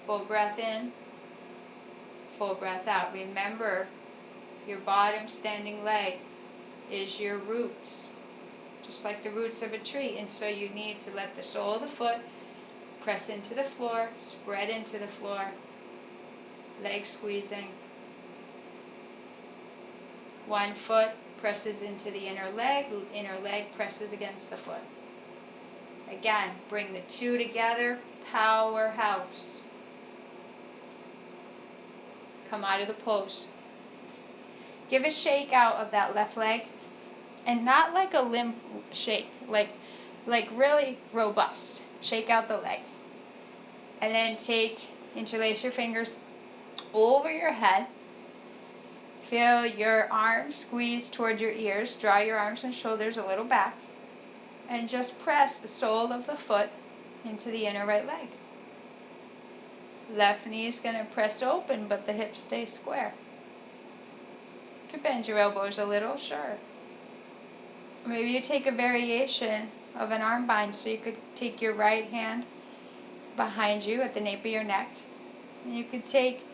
Full breath in, full breath out. Remember, your bottom standing leg is your roots, just like the roots of a tree. And so you need to let the sole of the foot press into the floor, spread into the floor, leg squeezing. One foot presses into the inner leg presses against the foot. Again, bring the two together, powerhouse. Come out of the pose. Give a shake out of that left leg, and not like a limp shake, like really robust. Shake out the leg. And then interlace your fingers over your head. Feel your arms squeeze toward your ears. Draw your arms and shoulders a little back. And just press the sole of the foot into the inner right leg. Left knee is going to press open, but the hips stay square. You can bend your elbows a little, sure. Or maybe you take a variation of an arm bind, so you could take your right hand behind you at the nape of your neck. And you could take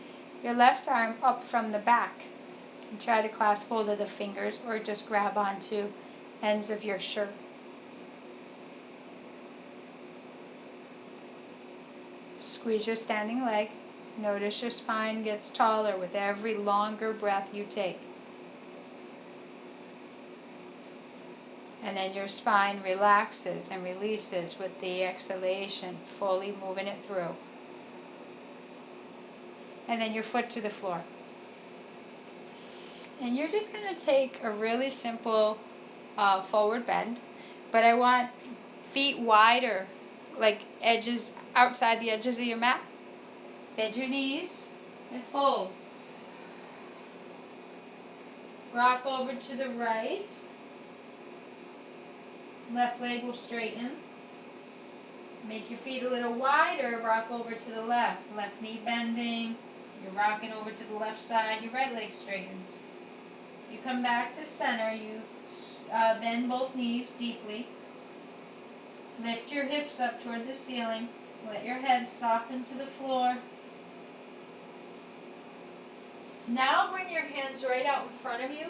your left arm up from the back and try to clasp hold of the fingers, or just grab onto ends of your shirt. Squeeze your standing leg. Notice your spine gets taller with every longer breath you take. And then your spine relaxes and releases with the exhalation, fully moving it through. And then your foot to the floor. And you're just going to take a really simple forward bend, but I want feet wider, like edges outside the edges of your mat. Bend your knees and fold. Rock over to the right. Left leg will straighten. Make your feet a little wider. Rock over to the left. Left knee bending. You're rocking over to the left side. Your right leg straightens. You come back to center. You bend both knees deeply. Lift your hips up toward the ceiling. Let your head soften to the floor. Now bring your hands right out in front of you,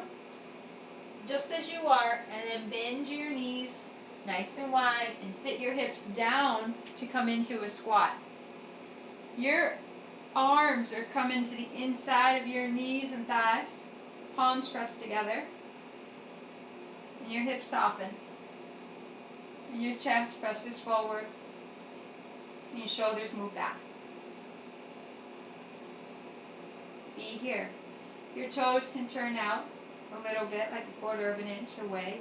just as you are, and then bend your knees nice and wide and sit your hips down to come into a squat. Your arms are coming to the inside of your knees and thighs, palms pressed together, and your hips soften, and your chest presses forward, and your shoulders move back. Be here. Your toes can turn out a little bit, like a quarter of an inch away.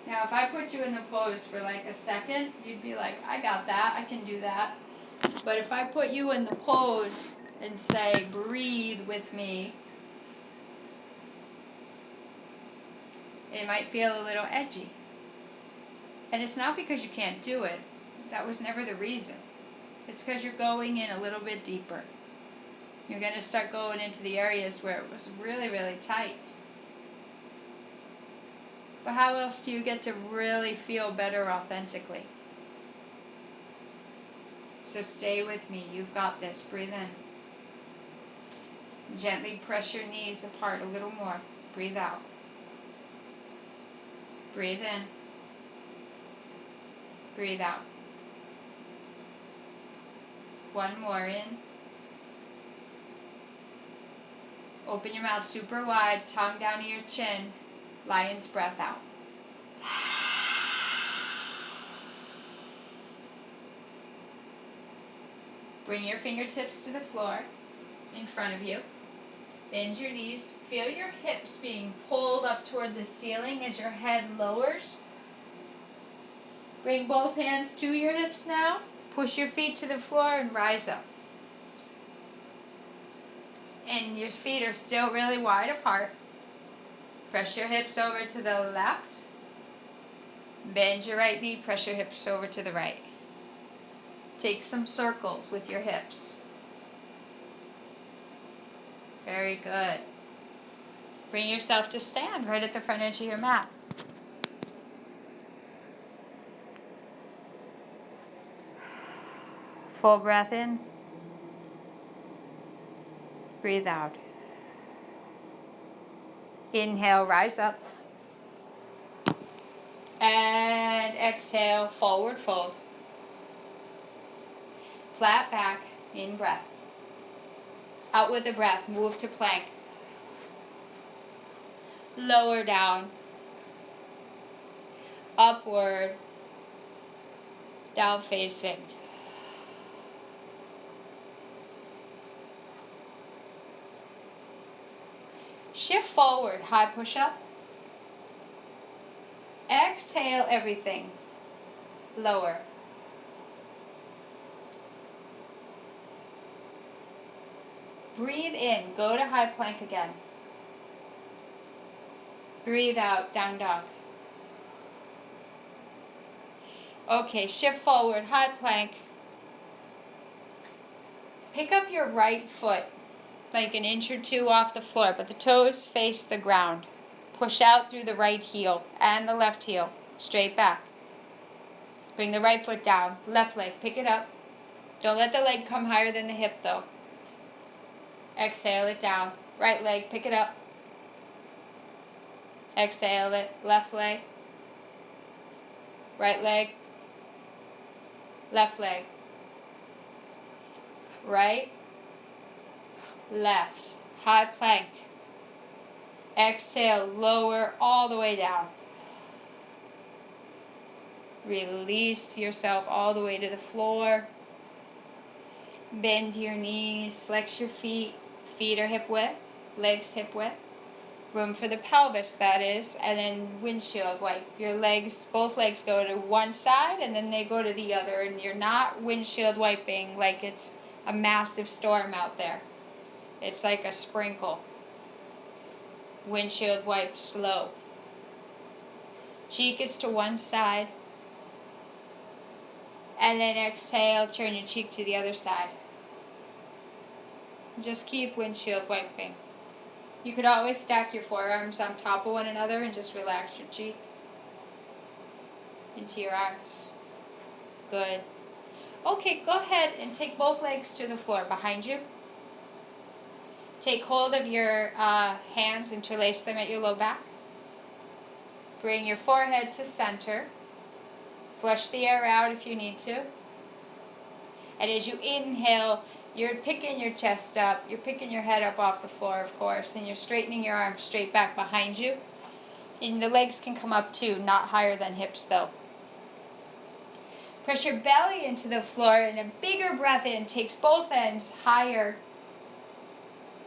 Now, if I put you in the pose for like a second, you'd be like, I got that, I can do that. But if I put you in the pose and say, breathe with me, it might feel a little edgy. And it's not because you can't do it. That was never the reason. It's because you're going in a little bit deeper. You're going to start going into the areas where it was really, really tight. But how else do you get to really feel better authentically? So stay with me. You've got this. Breathe in. Gently press your knees apart a little more. Breathe out. Breathe in. Breathe out. One more in. Open your mouth super wide, tongue down to your chin. Lion's breath out. Bring your fingertips to the floor in front of you. Bend your knees. Feel your hips being pulled up toward the ceiling as your head lowers. Bring both hands to your hips now. Push your feet to the floor and rise up. And your feet are still really wide apart. Press your hips over to the left. Bend your right knee. Press your hips over to the right. Take some circles with your hips. Very good. Bring yourself to stand right at the front edge of your mat. Full breath in. Breathe out. Inhale, rise up. And exhale, forward fold. Flat back, in breath. Out with the breath, move to plank. Lower down. Upward. Down facing. Shift forward, high push up. Exhale everything. Lower. Breathe in, go to high plank again. Breathe out, down dog. Okay, shift forward, high plank. Pick up your right foot, like an inch or two off the floor, but the toes face the ground. Push out through the right heel and the left heel, straight back. Bring the right foot down, left leg, pick it up. Don't let the leg come higher than the hip though. Exhale it down, right leg, pick it up. Exhale it, left leg, right leg, left leg, right, left, high plank. Exhale, lower all the way down. Release yourself all the way to the floor. Bend your knees, flex your feet. Feet are hip width, legs hip width. Room for the pelvis, that is, and then windshield wipe. Your legs, both legs go to one side and then they go to the other, and you're not windshield wiping like it's a massive storm out there. It's like a sprinkle. Windshield wipe slow. Cheek is to one side. And then exhale, turn your cheek to the other side. Just keep windshield wiping. You could always stack your forearms on top of one another and just relax your cheek into your arms. Good. Okay, go ahead and take both legs to the floor behind you. Take hold of your hands, interlace them at your low back. Bring your forehead to center. Flush the air out if you need to. And as you inhale, you're picking your chest up. You're picking your head up off the floor, of course. And you're straightening your arms straight back behind you. And the legs can come up too, not higher than hips though. Press your belly into the floor, and a bigger breath in takes both ends higher.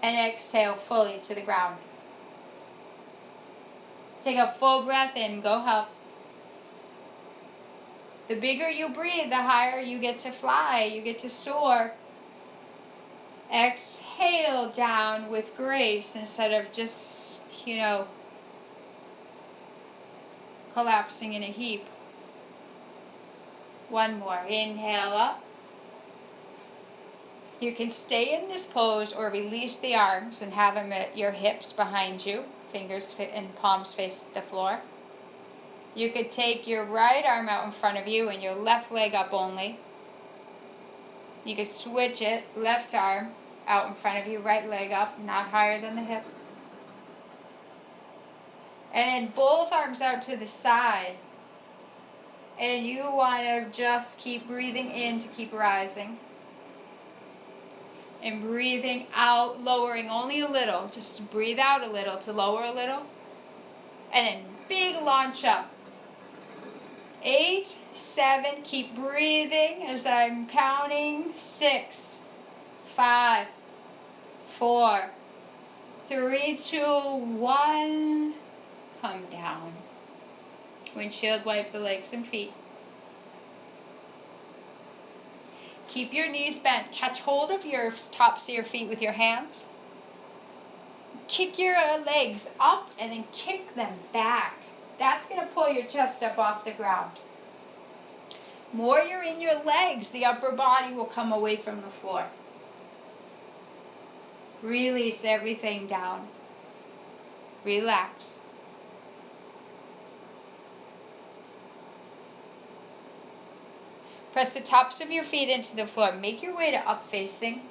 And exhale fully to the ground. Take a full breath in. Go up. The bigger you breathe, the higher you get to fly. You get to soar. Exhale down with grace instead of just, collapsing in a heap. One more. Inhale up. You can stay in this pose or release the arms and have them at your hips behind you, fingers and palms face the floor. You could take your right arm out in front of you and your left leg up only. You could switch it, left arm out in front of you, right leg up, not higher than the hip. And then both arms out to the side. And you want to just keep breathing in to keep rising. And breathing out, lowering only a little. Just breathe out a little to lower a little. And then big launch up. 8, 7, keep breathing as I'm counting. 6, 5, 4, 3, 2, 1. Come down. Windshield wipe the legs and feet. Keep your knees bent. Catch hold of your tops of your feet with your hands. Kick your legs up and then kick them back. That's going to pull your chest up off the ground. More you're in your legs, the upper body will come away from the floor. Release everything down. Relax. Press the tops of your feet into the floor. Make your way to up facing.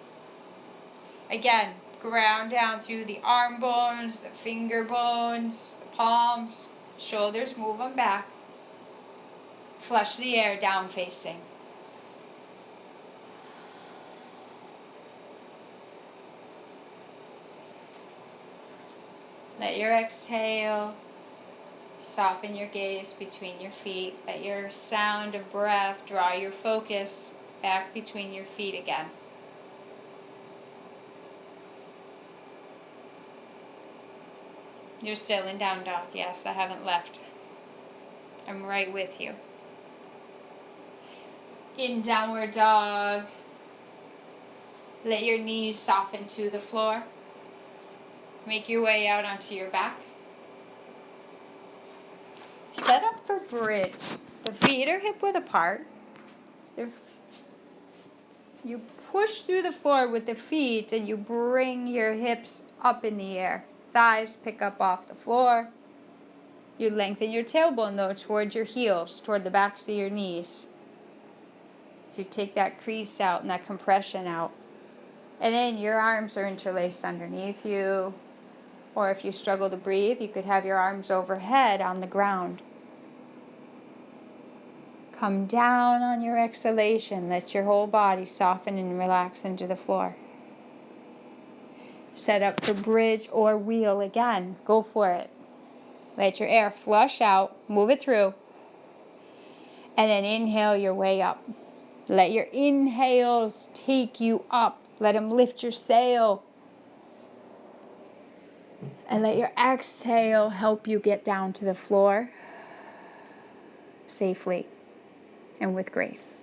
Again, ground down through the arm bones, the finger bones, the palms, shoulders, move them back. Flush the air down facing. Let your exhale soften your gaze between your feet. Let your sound of breath draw your focus back between your feet again. You're still in down dog. Yes, I haven't left. I'm right with you. In downward dog, let your knees soften to the floor. Make your way out onto your back. Set up for bridge. The feet are hip width apart. You push through the floor with the feet and you bring your hips up in the air. Thighs pick up off the floor. You lengthen your tailbone though towards your heels, toward the backs of your knees. So you take that crease out and that compression out. And then your arms are interlaced underneath you. Or if you struggle to breathe, you could have your arms overhead on the ground. Come down on your exhalation. Let your whole body soften and relax into the floor. Set up for bridge or wheel again. Go for it. Let your air flush out. Move it through. And then inhale your way up. Let your inhales take you up. Let them lift your sail. And let your exhale help you get down to the floor safely and with grace.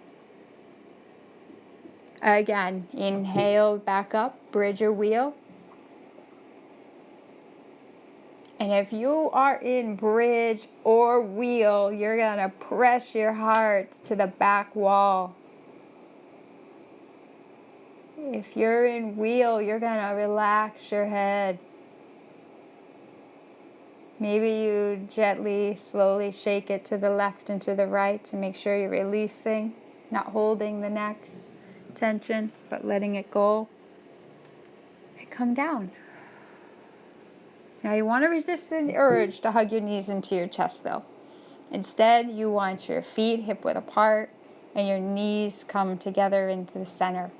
Again, inhale back up, bridge or wheel. And if you are in bridge or wheel, you're going to press your heart to the back wall. If you're in wheel, you're going to relax your head. Maybe you gently, slowly shake it to the left and to the right to make sure you're releasing, not holding the neck tension, but letting it go. And come down. Now you want to resist the urge to hug your knees into your chest though. Instead, you want your feet hip width apart and your knees come together into the center.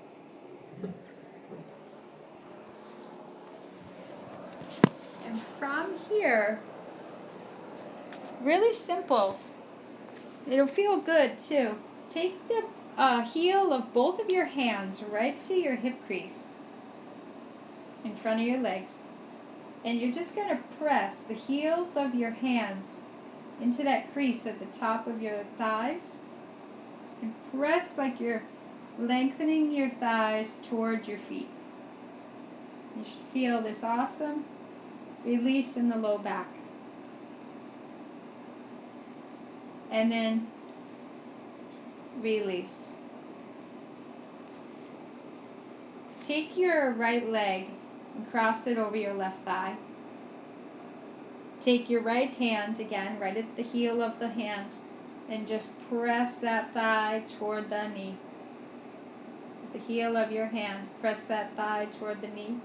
And from here, really simple. It'll feel good too. Take the heel of both of your hands right to your hip crease in front of your legs. And you're just going to press the heels of your hands into that crease at the top of your thighs. And press like you're lengthening your thighs towards your feet. You should feel this awesome release in the low back. And then release. take your right leg and cross it over your left thigh. Take your right hand again, right at the heel of the hand, and just press that thigh toward the knee. The heel of your hand, press that thigh toward the knee.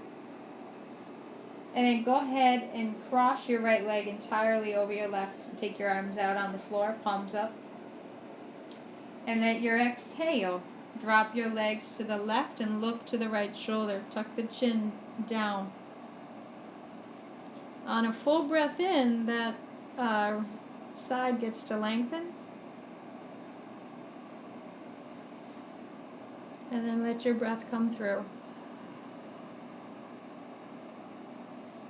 And then go ahead and cross your right leg entirely over your left. Take your arms out on the floor, palms up. And let your exhale. Drop your legs to the left and look to the right shoulder. Tuck the chin down. On a full breath in, that side gets to lengthen. And then let your breath come through.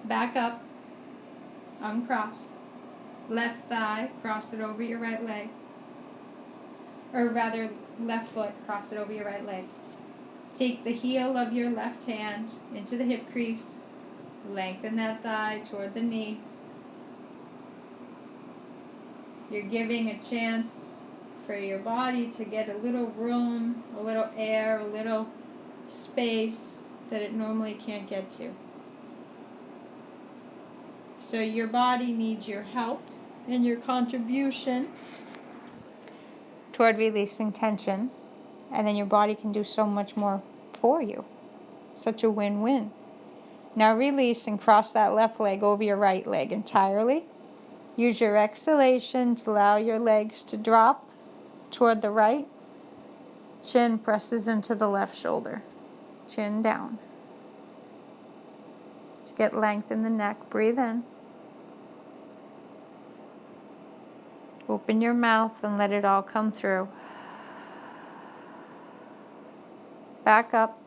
Back up. Uncross. Left thigh, cross it over your right leg. Or rather, left foot, cross it over your right leg. Take the heel of your left hand into the hip crease. Lengthen that thigh toward the knee. You're giving a chance for your body to get a little room, a little air, a little space that it normally can't get to. So your body needs your help and your contribution toward releasing tension, and then your body can do so much more for you. Such a win-win. Now release and cross that left leg over your right leg entirely. Use your exhalation to allow your legs to drop toward the right. Chin presses into the left shoulder. Chin down. To get length in the neck, breathe in. Open your mouth and let it all come through. Back up.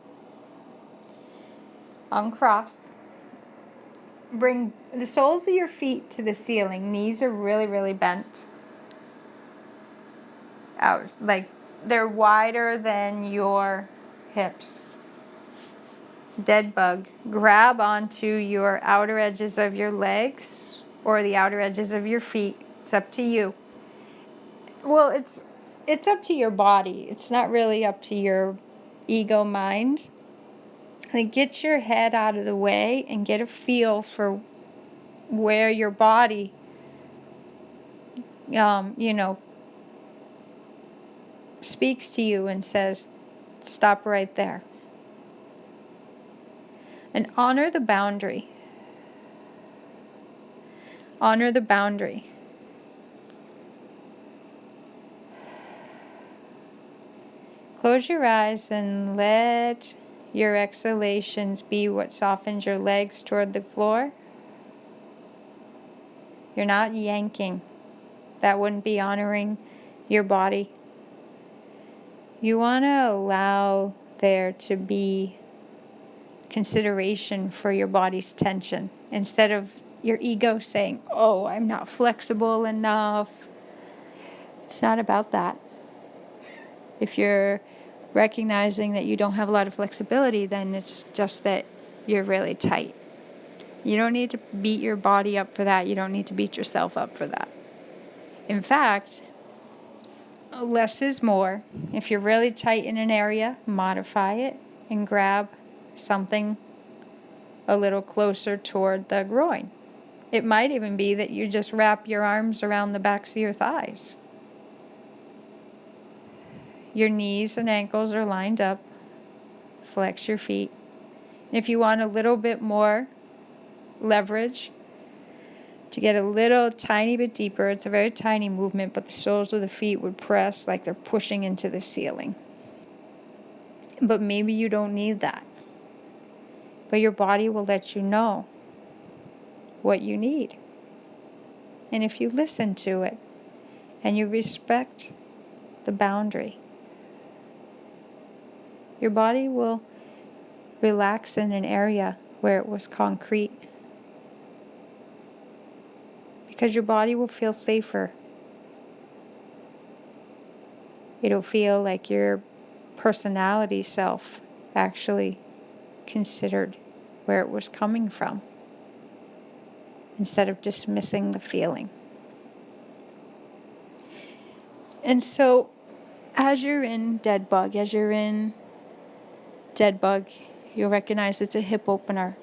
Uncross. Bring the soles of your feet to the ceiling. Knees are really, really bent out. Like they're wider than your hips. Dead bug. Grab onto your outer edges of your legs or the outer edges of your feet. It's up to you. Well, it's up to your body. It's not really up to your ego mind. Like, get your head out of the way and get a feel for where your body, speaks to you and says, stop right there. And honor the boundary. Honor the boundary. Close your eyes and let your exhalations be what softens your legs toward the floor. You're not yanking. That wouldn't be honoring your body. You want to allow there to be consideration for your body's tension instead of your ego saying, oh, I'm not flexible enough. It's not about that. If you're recognizing that you don't have a lot of flexibility, then it's just that you're really tight. You don't need to beat your body up for that. You don't need to beat yourself up for that. In fact, less is more. If you're really tight in an area, modify it and grab something a little closer toward the groin. It might even be that you just wrap your arms around the backs of your thighs. Your knees and ankles are lined up. Flex your feet. And if you want a little bit more leverage to get a little tiny bit deeper, it's a very tiny movement, but the soles of the feet would press like they're pushing into the ceiling. But maybe you don't need that. But your body will let you know what you need. And if you listen to it and you respect the boundary, your body will relax in an area where it was concrete. Because your body will feel safer. It'll feel like your personality self actually considered where it was coming from, instead of dismissing the feeling. And so, as you're in dead bug You'll recognize it's a hip opener.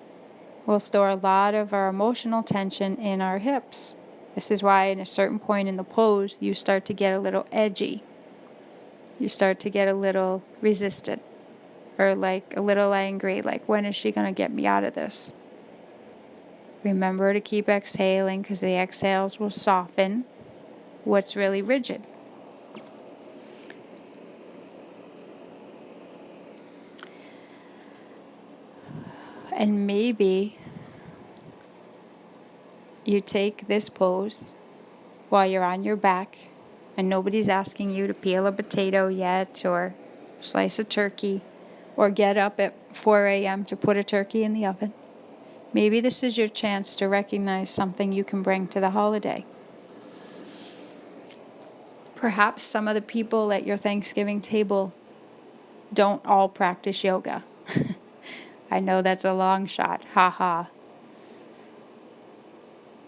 We'll store a lot of our emotional tension in our hips. This is why at a certain point in the pose, you start to get a little edgy. You start to get a little resistant, or like a little angry, like, when is she going to get me out of this? Remember to keep exhaling, because the exhales will soften what's really rigid. And maybe you take this pose while you're on your back and nobody's asking you to peel a potato yet, or slice a turkey, or get up at 4 a.m. to put a turkey in the oven. Maybe this is your chance to recognize something you can bring to the holiday. Perhaps some of the people at your Thanksgiving table don't all practice yoga. I know that's a long shot. Ha ha.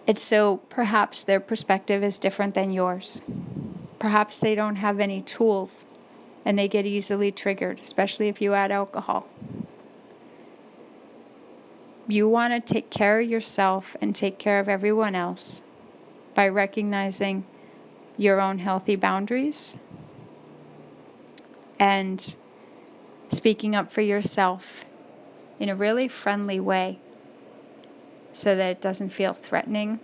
It's so perhaps their perspective is different than yours. Perhaps they don't have any tools and they get easily triggered, especially if you add alcohol. You want to take care of yourself and take care of everyone else by recognizing your own healthy boundaries and speaking up for yourself in a really friendly way so that it doesn't feel threatening.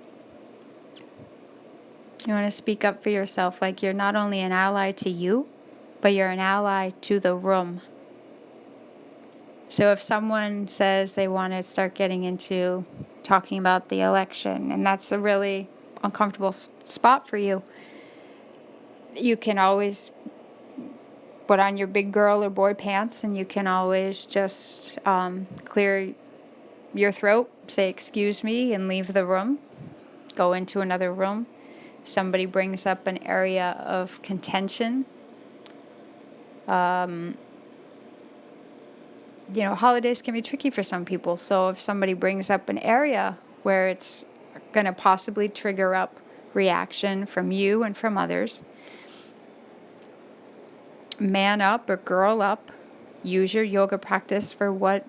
You want to speak up for yourself like you're not only an ally to you, but you're an ally to the room. So if someone says they want to start getting into talking about the election, and that's a really uncomfortable spot for you, you can always put on your big girl or boy pants, and you can always just clear your throat, say excuse me, and leave the room. Go into another room. Somebody brings up an area of contention. Holidays can be tricky for some people. So if somebody brings up an area where it's going to possibly trigger up reaction from you and from others, man up or girl up. Use your yoga practice for what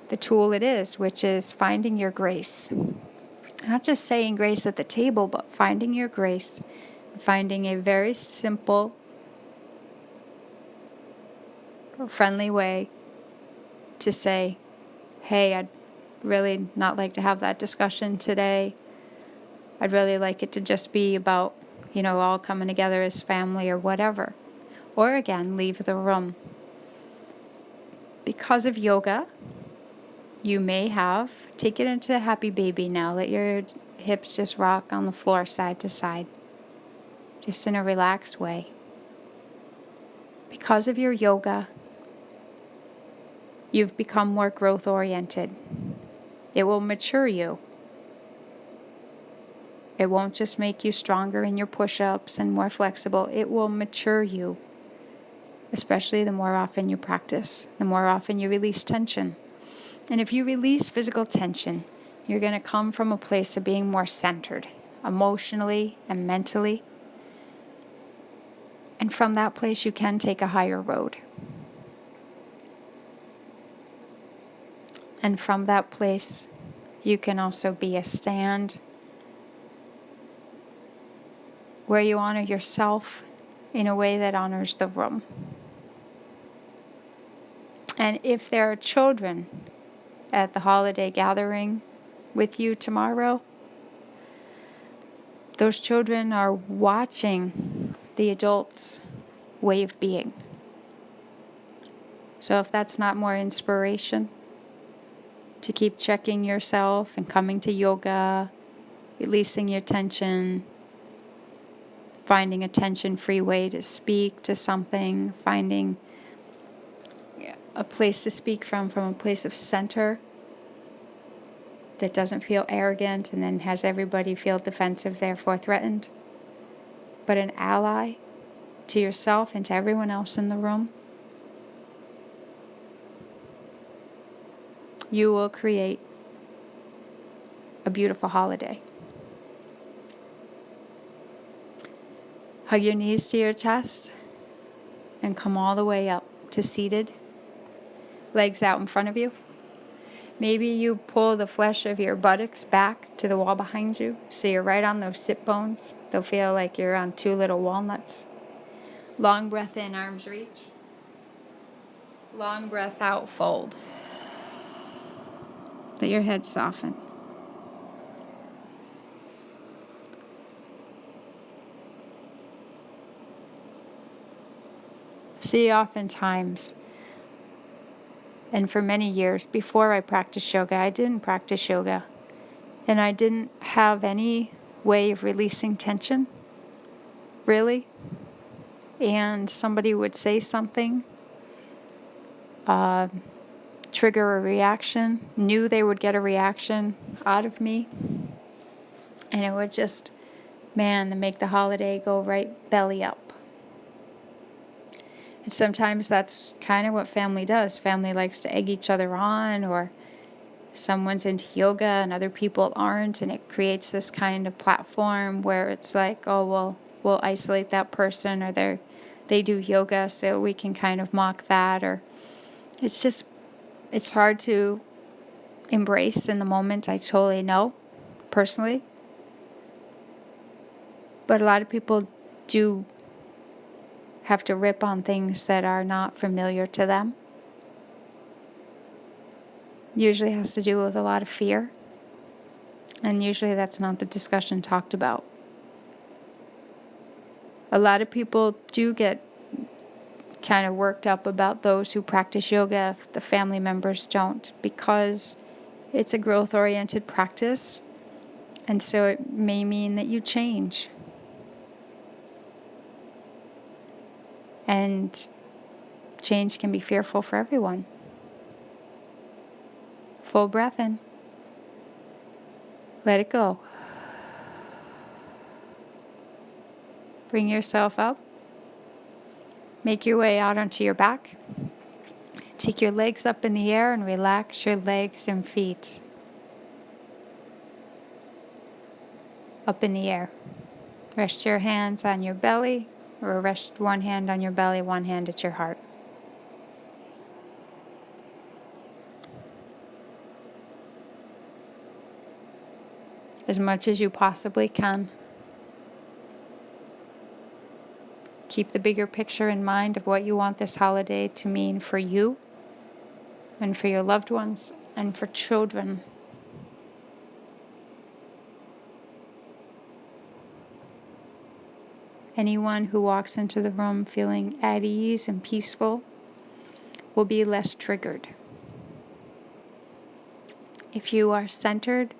the tool it is, which is finding your grace. Not just saying grace at the table, but finding your grace. Finding a very simple, friendly way to say, hey, I'd really not like to have that discussion today. I'd really like it to just be about, all coming together as family or whatever. Or again, leave the room. Because of yoga, you may take it into happy baby now. Let your hips just rock on the floor side to side, just in a relaxed way. Because of your yoga, you've become more growth oriented. It will mature you. It won't just make you stronger in your push-ups and more flexible. It will mature you, especially the more often you practice, the more often you release tension. And if you release physical tension, you're going to come from a place of being more centered, emotionally and mentally. And from that place, you can take a higher road. And from that place, you can also be a stand where you honor yourself in a way that honors the room. And if there are children at the holiday gathering with you tomorrow, those children are watching the adults' way of being. So if that's not more inspiration to keep checking yourself and coming to yoga, releasing your tension, finding a tension-free way to speak to something, finding a place to speak from a place of center that doesn't feel arrogant and then has everybody feel defensive, therefore threatened, but an ally to yourself and to everyone else in the room, you will create a beautiful holiday. Hug your knees to your chest and come all the way up to seated. legs out in front of you. Maybe you pull the flesh of your buttocks back to the wall behind you, so you're right on those sit bones. They'll feel like you're on two little walnuts. Long breath in, arms reach. Long breath out, fold. Let your head soften. See, oftentimes, and for many years before I practiced yoga, I didn't practice yoga. And I didn't have any way of releasing tension, really. And somebody would say something, trigger a reaction, knew they would get a reaction out of me. And it would just, make the holiday go right belly up. And sometimes that's kind of what family does. Family likes to egg each other on, or someone's into yoga and other people aren't, and it creates this kind of platform where it's like, oh, well, we'll isolate that person, or they do yoga, so we can kind of mock that, or it's hard to embrace in the moment. I totally know, personally. But a lot of people do have to rip on things that are not familiar to them. Usually has to do with a lot of fear. And usually that's not the discussion talked about. A lot of people do get kind of worked up about those who practice yoga if the family members don't, because it's a growth-oriented practice. And so it may mean that you change. And change can be fearful for everyone. Full breath in. Let it go. Bring yourself up. Make your way out onto your back. Take your legs up in the air and relax your legs and feet. Up in the air. Rest your hands on your belly, or rest one hand on your belly, one hand at your heart. As much as you possibly can. Keep the bigger picture in mind of what you want this holiday to mean for you and for your loved ones and for children. Anyone who walks into the room feeling at ease and peaceful will be less triggered. If you are centered,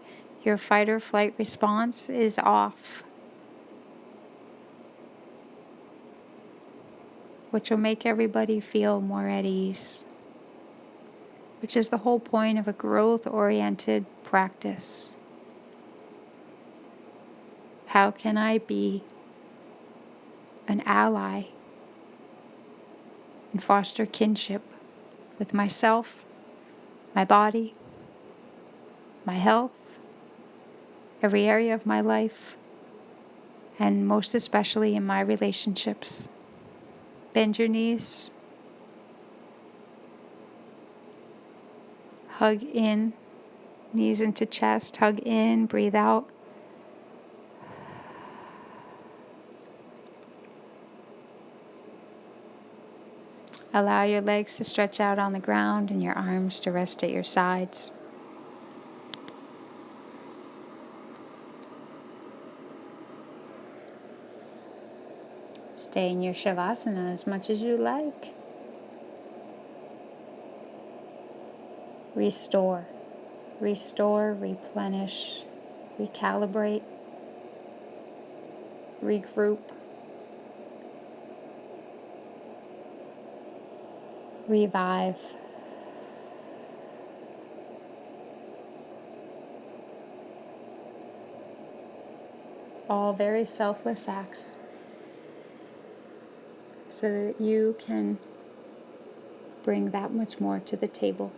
your fight or flight response is off, which will make everybody feel more at ease, which is the whole point of a growth-oriented practice. How can I be an ally and foster kinship with myself, my body, my health, every area of my life, and most especially in my relationships? Bend your knees. Hug in, knees into chest, hug in, breathe out. Allow your legs to stretch out on the ground and your arms to rest at your sides. Stay in your Shavasana as much as you like. Restore, replenish, recalibrate, regroup, revive. All very selfless acts so that you can bring that much more to the table.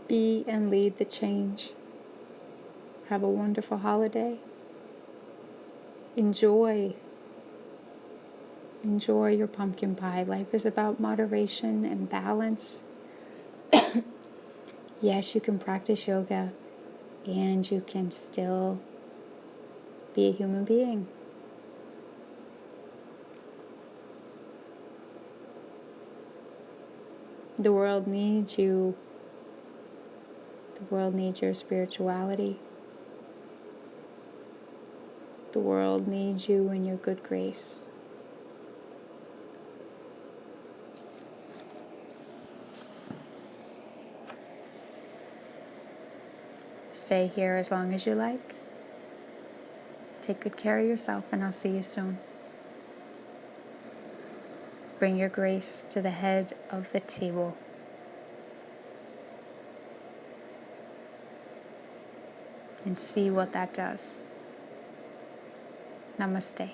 Be and lead the change. Have a wonderful holiday. Enjoy Enjoy your pumpkin pie. Life is about moderation and balance. Yes, you can practice yoga and you can still be a human being. The world needs you. The world needs your spirituality. The world needs you and your good grace. Stay here as long as you like. Take good care of yourself, and I'll see you soon. Bring your grace to the head of the table. And see what that does. Namaste.